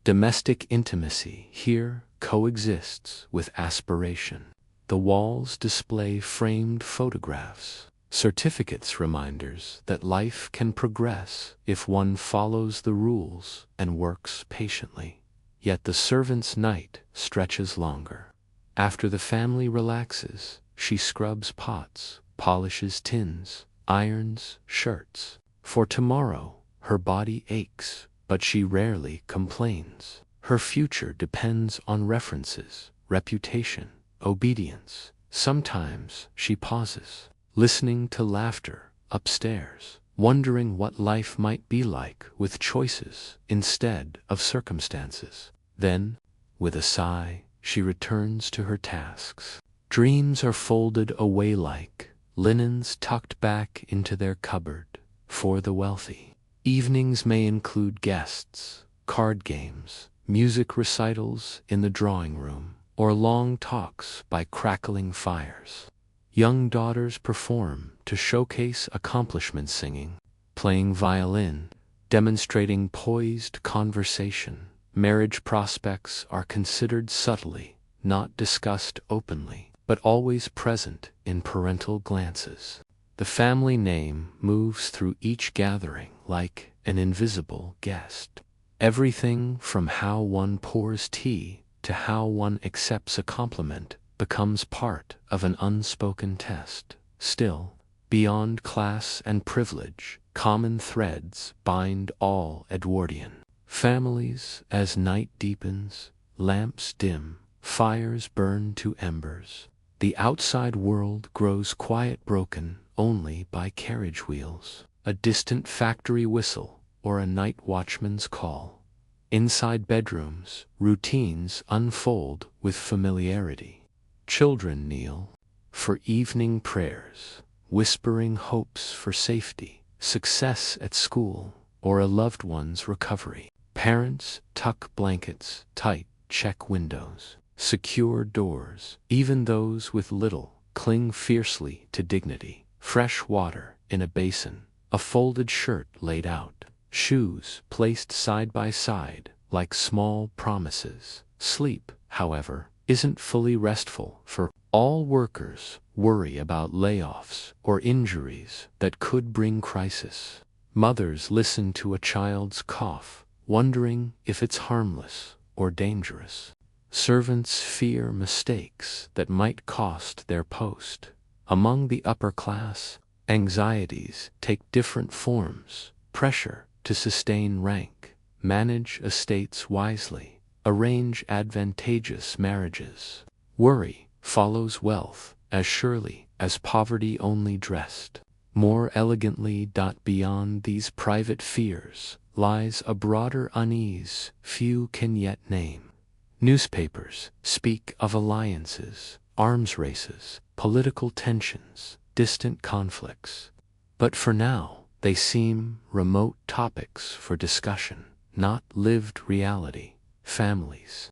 Domestic intimacy here coexists with aspiration. The walls display framed photographs, certificates, reminders that life can progress if one follows the rules and works patiently. Yet the servant's night stretches longer. After the family relaxes, she scrubs pots, polishes tins, irons shirts. For tomorrow, her body aches, but she rarely complains. Her future depends on references, reputation, obedience. Sometimes she pauses, listening to laughter upstairs, wondering what life might be like with choices instead of circumstances. Then, with a sigh, she returns to her tasks. Dreams are folded away like linens tucked back into their cupboard for the wealthy. Evenings may include guests, card games, music recitals in the drawing room, or long talks by crackling fires. Young daughters perform to showcase accomplishments, singing, playing violin, demonstrating poised conversation. Marriage prospects are considered subtly, not discussed openly, but always present in parental glances. The family name moves through each gathering like an invisible guest. Everything from how one pours tea to how one accepts a compliment becomes part of an unspoken test. Still, beyond class and privilege, common threads bind all Edwardian families. As night deepens, lamps dim, fires burn to embers. The outside world grows quiet, broken only by carriage wheels, a distant factory whistle, or a night watchman's call. Inside bedrooms, routines unfold with familiarity. Children kneel for evening prayers, whispering hopes for safety, success at school, or a loved one's recovery. Parents tuck blankets tight, check windows, secure doors. Even those with little cling fiercely to dignity. Fresh water in a basin, a folded shirt laid out, shoes placed side by side like small promises. Sleep, however, isn't fully restful, for all workers worry about layoffs or injuries that could bring crisis. Mothers listen to a child's cough, wondering if it's harmless or dangerous. Servants fear mistakes that might cost their post. Among the upper class, anxieties take different forms: pressure to sustain rank, manage estates wisely, arrange advantageous marriages. Worry follows wealth as surely as poverty, only dressed more elegantly. Beyond these private fears lies a broader unease few can yet name. Newspapers speak of alliances, arms races, political tensions, distant conflicts. But for now, they seem remote topics for discussion, not lived reality. Families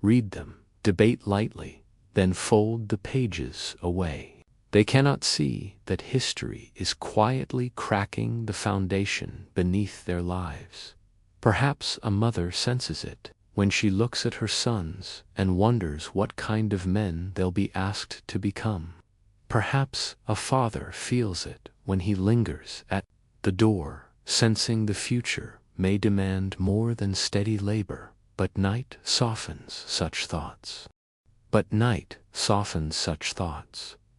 read them, debate lightly, then fold the pages away. They cannot see that history is quietly cracking the foundation beneath their lives. Perhaps a mother senses it when she looks at her sons and wonders what kind of men they'll be asked to become. Perhaps a father feels it when he lingers at the door, sensing the future may demand more than steady labor. But night softens such thoughts.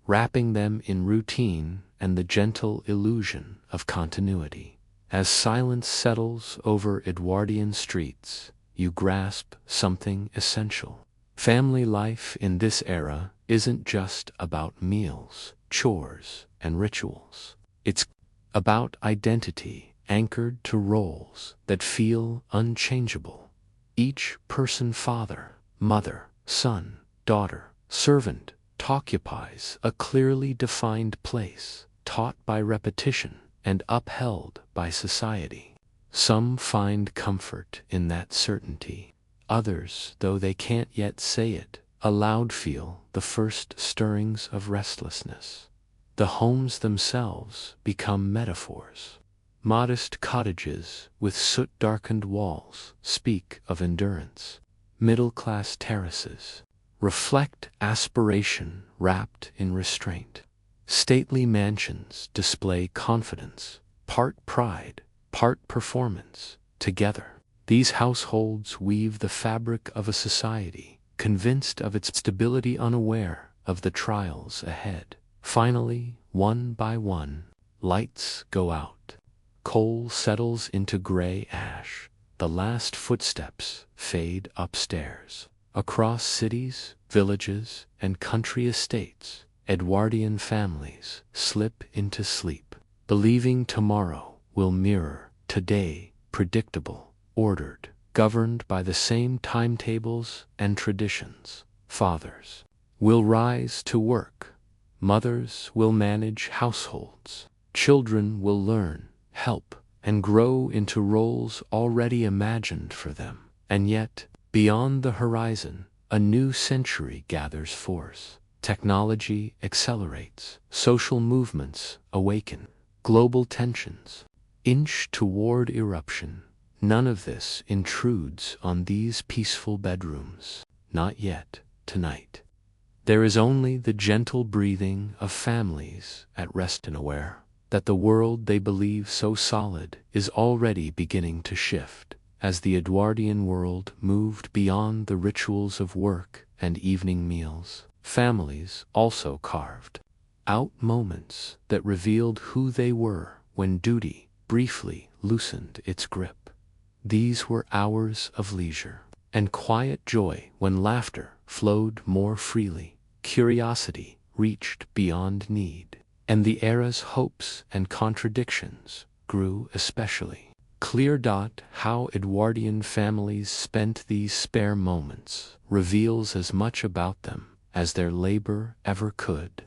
Wrapping them in routine and the gentle illusion of continuity. As silence settles over Edwardian streets, you grasp something essential. Family life in this era isn't just about meals, chores, and rituals. It's about identity anchored to roles that feel unchangeable. Each person, father, mother, son, daughter, servant, occupies a clearly defined place, taught by repetition and upheld by society. Some find comfort in that certainty. Others, though they can't yet say it aloud, feel the first stirrings of restlessness. The homes themselves become metaphors. Modest cottages with soot-darkened walls speak of endurance. Middle-class terraces reflect aspiration wrapped in restraint. Stately mansions display confidence, part pride, part performance. Together, these households weave the fabric of a society, convinced of its stability, unaware of the trials ahead. Finally, one by one, lights go out. Coal settles into gray ash. The last footsteps fade upstairs. Across cities, villages, and country estates, Edwardian families slip into sleep, believing tomorrow will mirror today, predictable, ordered, governed by the same timetables and traditions. Fathers will rise to work. Mothers will manage households. Children will learn, help, and grow into roles already imagined for them. And yet, beyond the horizon, a new century gathers force. Technology accelerates. Social movements awaken. Global tensions inch toward eruption. None of this intrudes on these peaceful bedrooms. Not yet. tonight. There is only the gentle breathing of families at rest and aware that the world they believe so solid is already beginning to shift. As the Edwardian world moved beyond the rituals of work and evening meals, families also carved out moments that revealed who they were when duty briefly loosened its grip. These were hours of leisure and quiet joy when laughter flowed more freely, curiosity reached beyond need, and the era's hopes and contradictions grew especially clear. How Edwardian families spent these spare moments reveals as much about them as their labor ever could.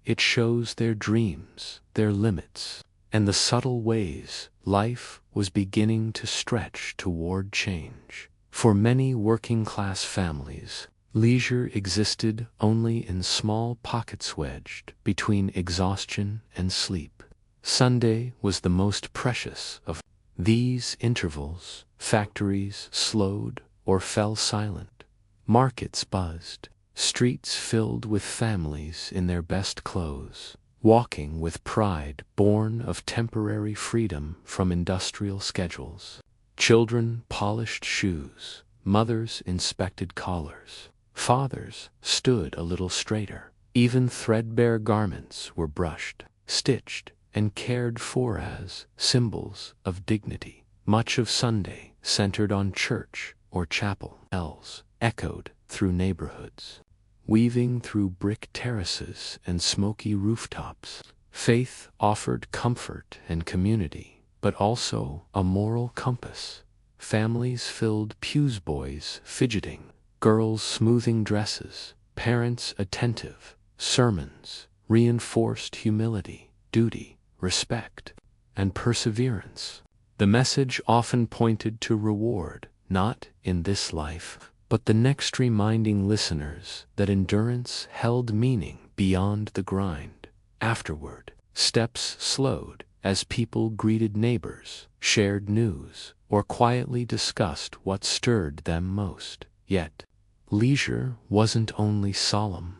It shows their dreams, their limits, and the subtle ways life was beginning to stretch toward change. For many working-class families, leisure existed only in small pockets wedged between exhaustion and sleep. Sunday was the most precious of these intervals. Factories slowed or fell silent. Markets buzzed. Streets filled with families in their best clothes, walking with pride born of temporary freedom from industrial schedules. Children polished shoes, mothers inspected collars, fathers stood a little straighter. Even threadbare garments were brushed, stitched, and cared for as symbols of dignity. Much of Sunday centered on church or chapel. Bells echoed through neighborhoods, weaving through brick terraces and smoky rooftops. Faith offered comfort and community, but also a moral compass. Families filled pews, boys fidgeting, girls smoothing dresses, parents attentive. Sermons reinforced humility, duty, respect, and perseverance. The message often pointed to reward, not in this life, but the next, reminding listeners that endurance held meaning beyond the grind. Afterward, steps slowed as people greeted neighbors, shared news, or quietly discussed what stirred them most. Yet, leisure wasn't only solemn.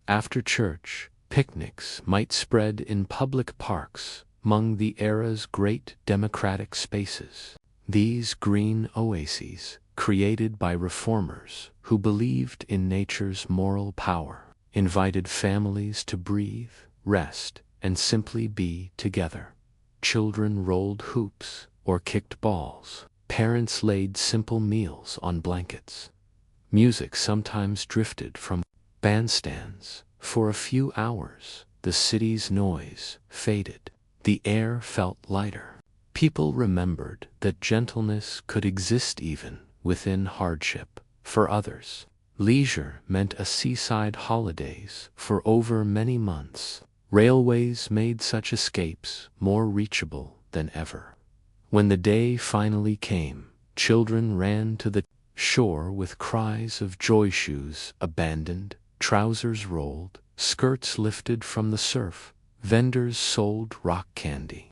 After church, picnics might spread in public parks among the era's great democratic spaces. These green oases, created by reformers who believed in nature's moral power, invited families to breathe, rest, and simply be together. Children rolled hoops or kicked balls. Parents laid simple meals on blankets. Music sometimes drifted from bandstands. For a few hours, the city's noise faded. The air felt lighter. People remembered that gentleness could exist even within hardship. For others, leisure meant a seaside holidays for over many months. Railways made such escapes more reachable than ever. When the day finally came, children ran to the shore with cries of joy. Shoes abandoned, trousers rolled, skirts lifted from the surf. Vendors sold rock candy.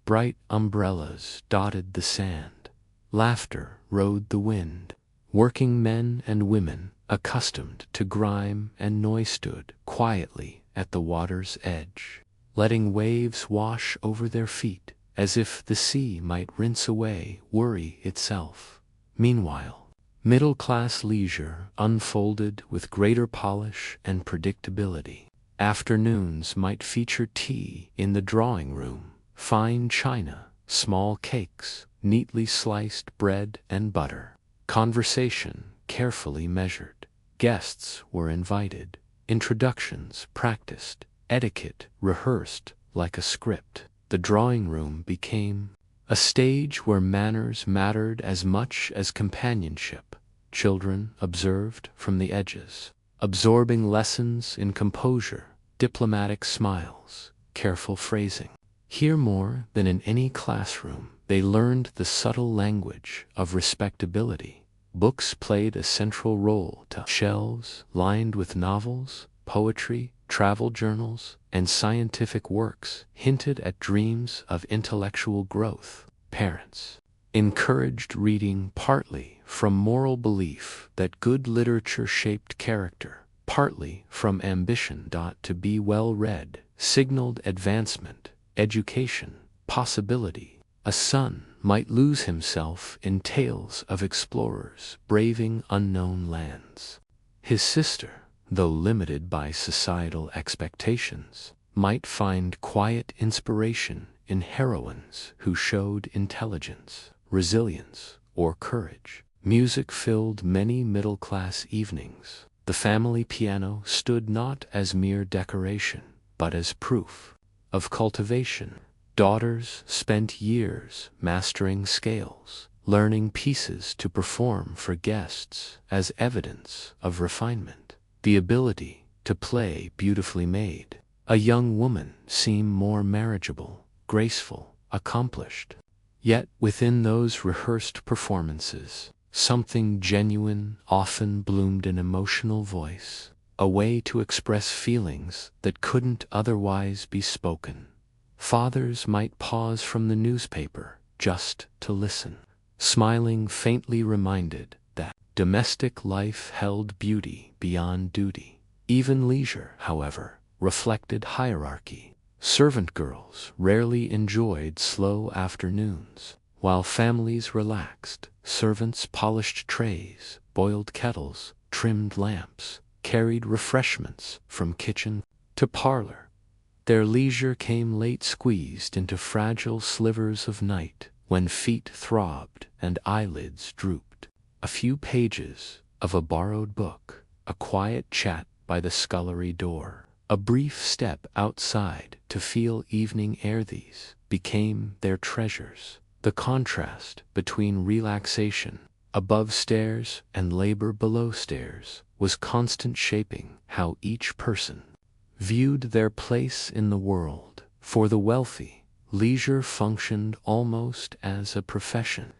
Bright umbrellas dotted the sand. Laughter rode the wind. Working men and women, accustomed to grime and noise, stood quietly at the water's edge, letting waves wash over their feet as if the sea might rinse away worry itself. Meanwhile, middle-class leisure unfolded with greater polish and predictability. Afternoons might feature tea in the drawing room, fine china, small cakes, neatly sliced bread and butter. Conversation carefully measured. Guests were invited. Introductions practiced. Etiquette rehearsed like a script. The drawing room became a stage where manners mattered as much as companionship. Children observed from the edges, absorbing lessons in composure, diplomatic smiles, careful phrasing. Here more than in any classroom, they learned the subtle language of respectability. Books played a central role. Shelves lined with novels, poetry, travel journals, and scientific works hinted at dreams of intellectual growth. Parents encouraged reading partly from moral belief that good literature shaped character, partly from ambition. To be well read signaled advancement, education, possibility. A son might lose himself in tales of explorers braving unknown lands. His sister, though limited by societal expectations, might find quiet inspiration in heroines who showed intelligence, resilience, or courage. Music filled many middle-class evenings. The family piano stood not as mere decoration, but as proof of cultivation. Daughters spent years mastering scales, learning pieces to perform for guests as evidence of refinement. The ability to play beautifully made a young woman seem more marriageable, graceful, accomplished. Yet within those rehearsed performances, something genuine often bloomed: an emotional voice, a way to express feelings that couldn't otherwise be spoken. Fathers might pause from the newspaper just to listen, smiling, faintly reminded that domestic life held beauty beyond duty. Even leisure, however, reflected hierarchy. Servant girls rarely enjoyed slow afternoons. While families relaxed, servants polished trays, boiled kettles, trimmed lamps, carried refreshments from kitchen to parlor. Their leisure came late, squeezed into fragile slivers of night, when feet throbbed and eyelids drooped. A few pages of a borrowed book, a quiet chat by the scullery door, a brief step outside to feel evening air, these became their treasures. The contrast between relaxation above stairs and labor below stairs was constant, shaping how each person viewed their place in the world. For the wealthy, leisure functioned almost as a profession.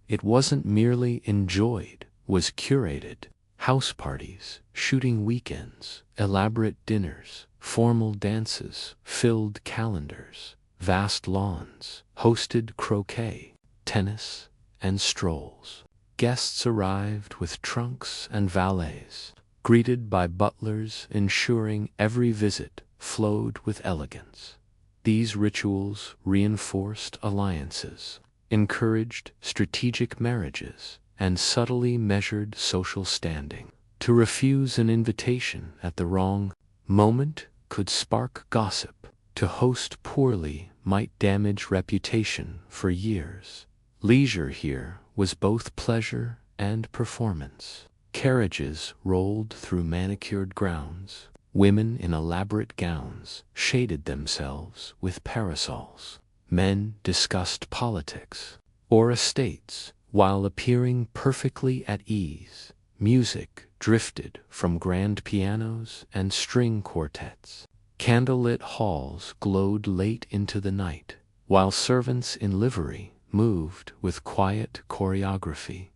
It wasn't merely enjoyed, was curated. House parties, shooting weekends, elaborate dinners, formal dances filled calendars. Vast lawns hosted croquet, tennis, and strolls. Guests arrived with trunks and valets, greeted by butlers, ensuring every visit flowed with elegance. These rituals reinforced alliances, encouraged strategic marriages, and subtly measured social standing. To refuse an invitation at the wrong moment could spark gossip. To host poorly might damage reputation for years. Leisure here was both pleasure and performance. Carriages rolled through manicured grounds. Women in elaborate gowns shaded themselves with parasols. Men discussed politics or estates while appearing perfectly at ease. Music drifted from grand pianos and string quartets. Candlelit halls glowed late into the night, while servants in livery moved with quiet choreography.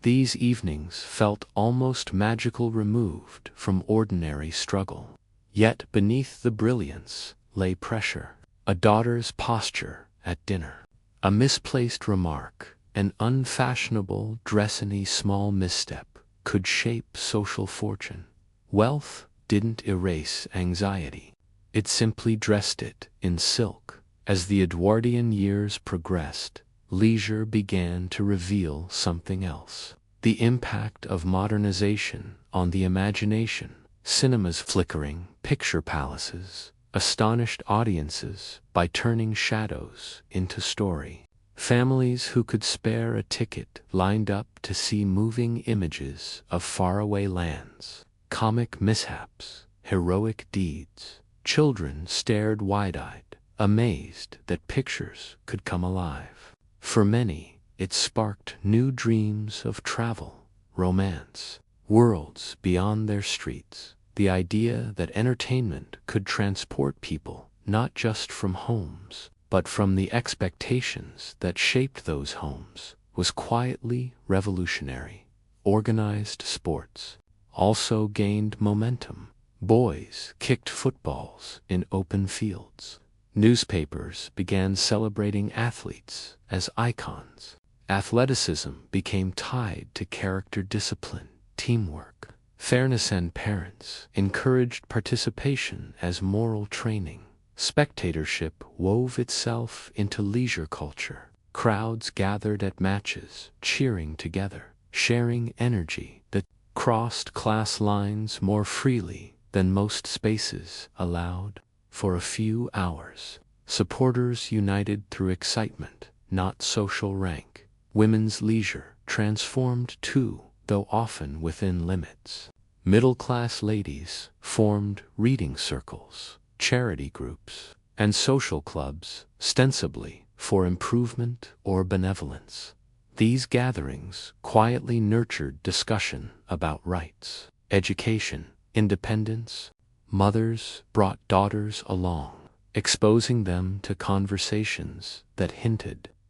These evenings felt almost magical, removed from ordinary struggle. Yet beneath the brilliance lay pressure. A daughter's posture at dinner, a misplaced remark, an unfashionable dress, any small misstep could shape social fortune. Wealth didn't erase anxiety. It simply dressed it in silk. As the Edwardian years progressed, leisure began to reveal something else. The impact of modernization on the imagination. Cinemas flickering, picture palaces astonished audiences by turning shadows into story. Families who could spare a ticket lined up to see moving images of faraway lands, comic mishaps, heroic deeds. Children stared wide-eyed, amazed that pictures could come alive. For many, it sparked new dreams of travel, romance, worlds beyond their streets. The idea that entertainment could transport people not just from homes, but from the expectations that shaped those homes was quietly revolutionary. Organized sports also gained momentum. Boys kicked footballs in open fields. Newspapers began celebrating athletes as icons. Athleticism became tied to character, discipline, teamwork. Fairness and parents encouraged participation as moral training. Spectatorship wove itself into leisure culture. Crowds gathered at matches, cheering together, sharing energy that crossed class lines more freely than most spaces allowed. For a few hours, supporters united through excitement, not social rank. Women's leisure transformed too, though often within limits. Middle-class ladies formed reading circles, charity groups, and social clubs, ostensibly for improvement or benevolence. These gatherings quietly nurtured discussion about rights, education, independence. Mothers brought daughters along, exposing them to conversations that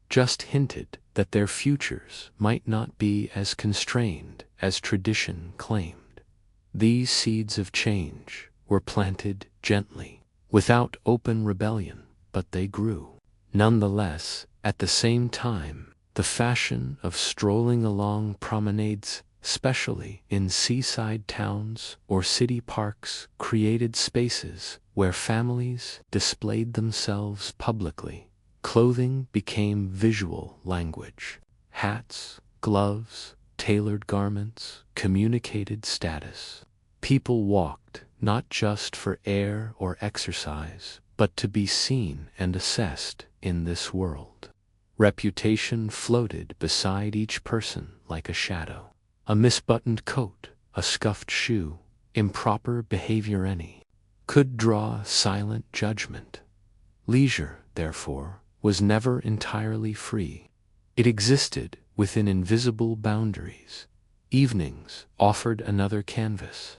just hinted, that their futures might not be as constrained as tradition claimed. These seeds of change were planted gently, without open rebellion, but they grew. Nonetheless, at the same time, the fashion of strolling along promenades, especially in seaside towns or city parks, created spaces where families displayed themselves publicly. Clothing became visual language. Hats, gloves, tailored garments communicated status. People walked not just for air or exercise, but to be seen and assessed in this world. Reputation floated beside each person like a shadow. A misbuttoned coat, a scuffed shoe, improper behavior any could draw silent judgment. Leisure, therefore, was never entirely free. It existed within invisible boundaries. Evenings offered another canvas.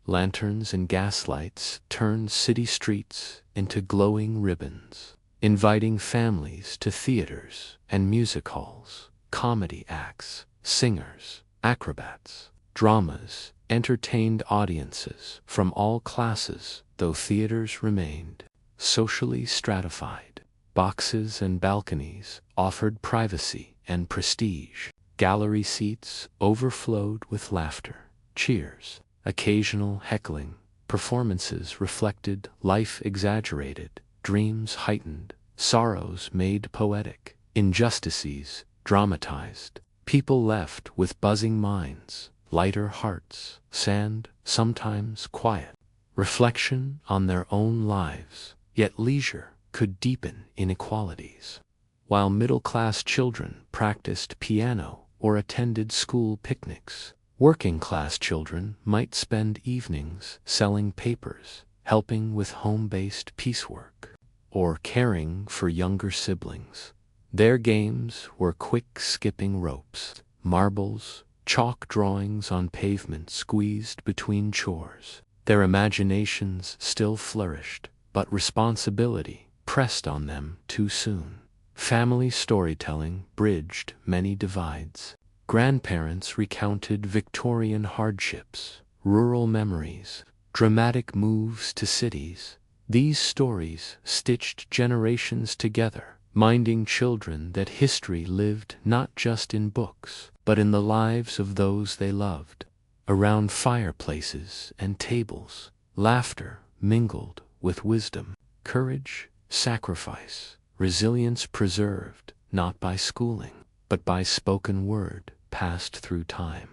Lanterns and gaslights turned city streets into glowing ribbons, inviting families to theaters and music halls. Comedy acts, singers, acrobats, dramas entertained audiences from all classes, though theaters remained socially stratified. Boxes and balconies offered privacy and prestige. Gallery seats overflowed with laughter, cheers, occasional heckling. Performances reflected life exaggerated, dreams heightened, sorrows made poetic, injustices dramatized. People left with buzzing minds, lighter hearts, sand, sometimes quiet, reflection on their own lives. Yet leisure could deepen inequalities. While middle-class children practiced piano or attended school picnics, working-class children might spend evenings selling papers, helping with home-based piecework, or caring for younger siblings. Their games were quick skipping ropes, marbles, chalk drawings on pavement squeezed between chores. Their imaginations still flourished, but responsibility pressed on them too soon. Family storytelling bridged many divides. Grandparents recounted Victorian hardships, rural memories, dramatic moves to cities. These stories stitched generations together, reminding children that history lived not just in books, but in the lives of those they loved. Around fireplaces and tables, laughter mingled with wisdom, courage, sacrifice, resilience preserved, not by schooling, but by spoken word passed through time.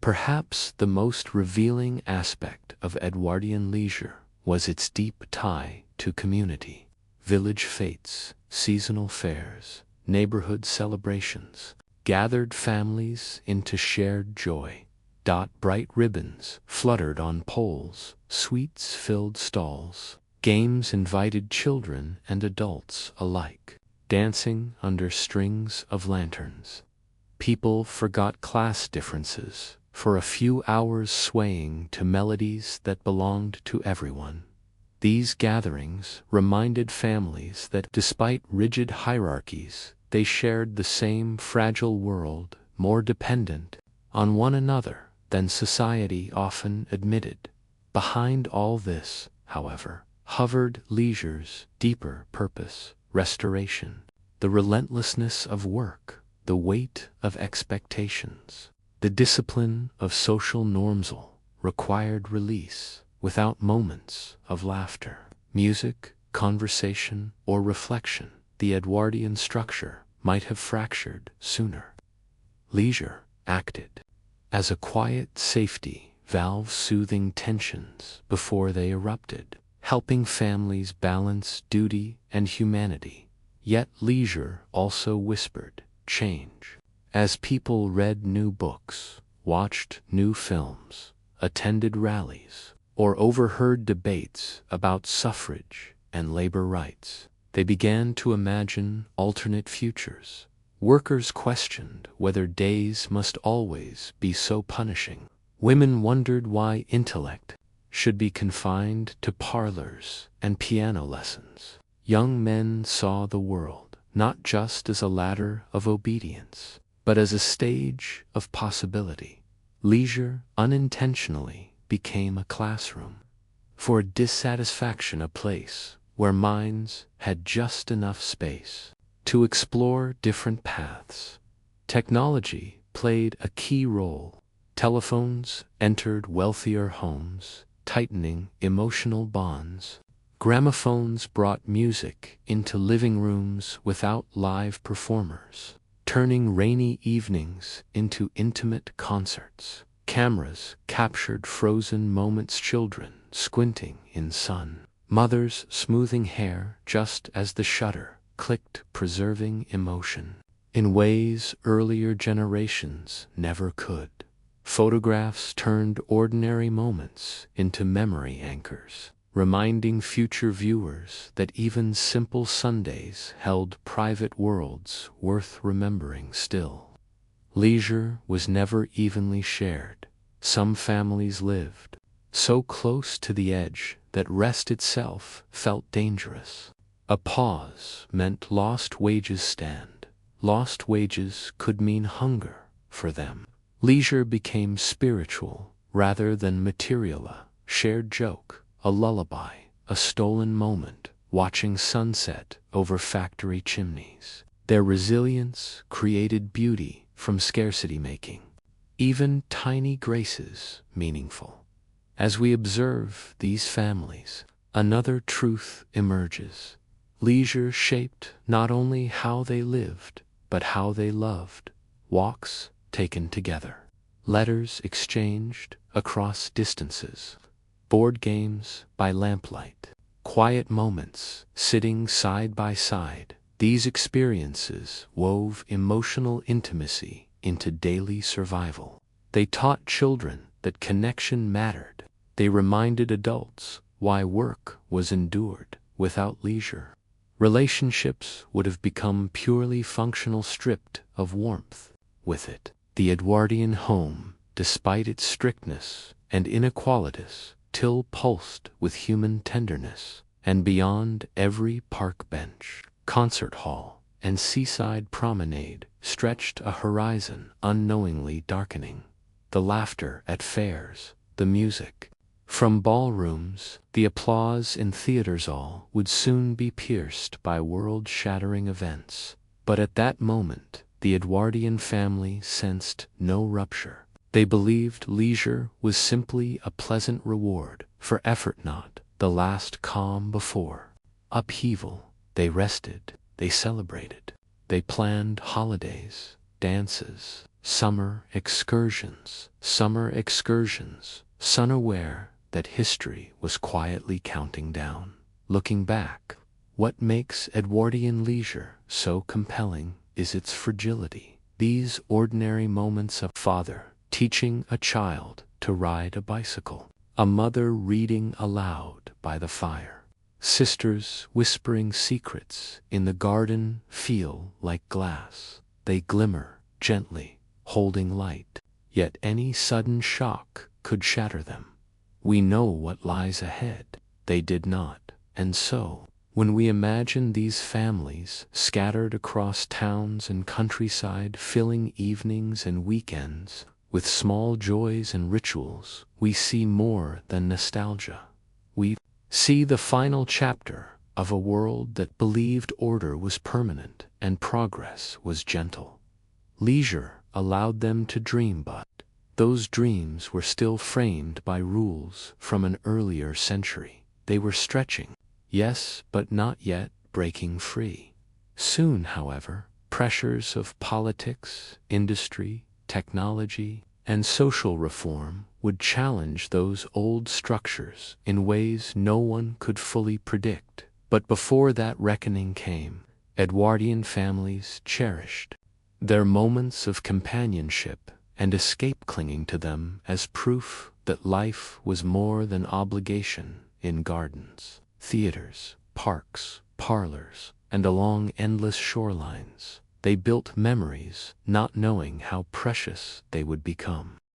Perhaps the most revealing aspect of Edwardian leisure was its deep tie to community. Village fetes, seasonal fairs, neighborhood celebrations gathered families into shared joy. Bright ribbons fluttered on poles, sweets filled stalls. Games invited children and adults alike, dancing under strings of lanterns. People forgot class differences for a few hours, swaying to melodies that belonged to everyone. These gatherings reminded families that despite rigid hierarchies, they shared the same fragile world, more dependent on one another than society often admitted. Behind all this, however, hovered leisure's deeper purpose: restoration. The relentlessness of work, the weight of expectations, The discipline of social norms required release without moments of laughter, music, conversation, or reflection. The Edwardian structure might have fractured sooner. Leisure acted as a quiet safety valve, soothing tensions before they erupted, helping families balance duty and humanity. Yet leisure also whispered change. As people read new books, watched new films, attended rallies, or overheard debates about suffrage and labor rights, they began to imagine alternate futures. Workers questioned whether days must always be so punishing. Women wondered why intellect should be confined to parlors and piano lessons. Young men saw the world not just as a ladder of obedience, but as a stage of possibility. Leisure unintentionally became a classroom. For dissatisfaction, a place where minds had just enough space to explore different paths. Technology played a key role. Telephones entered wealthier homes, tightening emotional bonds. Gramophones brought music into living rooms without live performers, turning rainy evenings into intimate concerts. Cameras captured frozen moments, children squinting in sun, mothers smoothing hair just as the shutter clicked, preserving emotion in ways earlier generations never could. Photographs turned ordinary moments into memory anchors, reminding future viewers that even simple Sundays held private worlds worth remembering still. Leisure was never evenly shared. Some families lived so close to the edge that rest itself felt dangerous. A pause meant lost wages stand. Lost wages could mean hunger for them. Leisure became spiritual rather than material, a shared joke, a lullaby, a stolen moment, watching sunset over factory chimneys. Their resilience created beauty from scarcity, making even tiny graces meaningful. As we observe these families, another truth emerges. Leisure shaped not only how they lived, but how they loved. Walks taken together, letters exchanged across distances, board games by lamplight, quiet moments sitting side by side. These experiences wove emotional intimacy into daily survival. They taught children that connection mattered. They reminded adults why work was endured without leisure. Relationships would have become purely functional, stripped of warmth. With it, the Edwardian home, despite its strictness and inequalities, still pulsed with human tenderness. And beyond every park bench, concert hall, and seaside promenade stretched a horizon unknowingly darkening. The laughter at fairs, the music from ballrooms, the applause in theaters, all would soon be pierced by world-shattering events. But at that moment, the Edwardian family sensed no rupture. They believed leisure was simply a pleasant reward for effort, not the last calm before upheaval. They rested, they celebrated, they planned holidays, dances, summer excursions, unaware that history was quietly counting down. Looking back, what makes Edwardian leisure so compelling is its fragility. These ordinary moments, of father teaching a child to ride a bicycle, a mother reading aloud by the fire, sisters whispering secrets in the garden, feel like glass. They glimmer gently, holding light, yet any sudden shock could shatter them. We know what lies ahead. They did not. And so, when we imagine these families scattered across towns and countryside, filling evenings and weekends with small joys and rituals, we see more than nostalgia. We see the final chapter of a world that believed order was permanent and progress was gentle. Leisure allowed them to dream, but those dreams were still framed by rules from an earlier century. They were stretching, yes, but not yet breaking free. Soon, however, pressures of politics, industry, technology, and social reform would challenge those old structures in ways no one could fully predict. But before that reckoning came, Edwardian families cherished their moments of companionship and escape, clinging to them as proof that life was more than obligation. In gardens, theaters, parks, parlors, and along endless shorelines, they built memories, not knowing how precious they would become.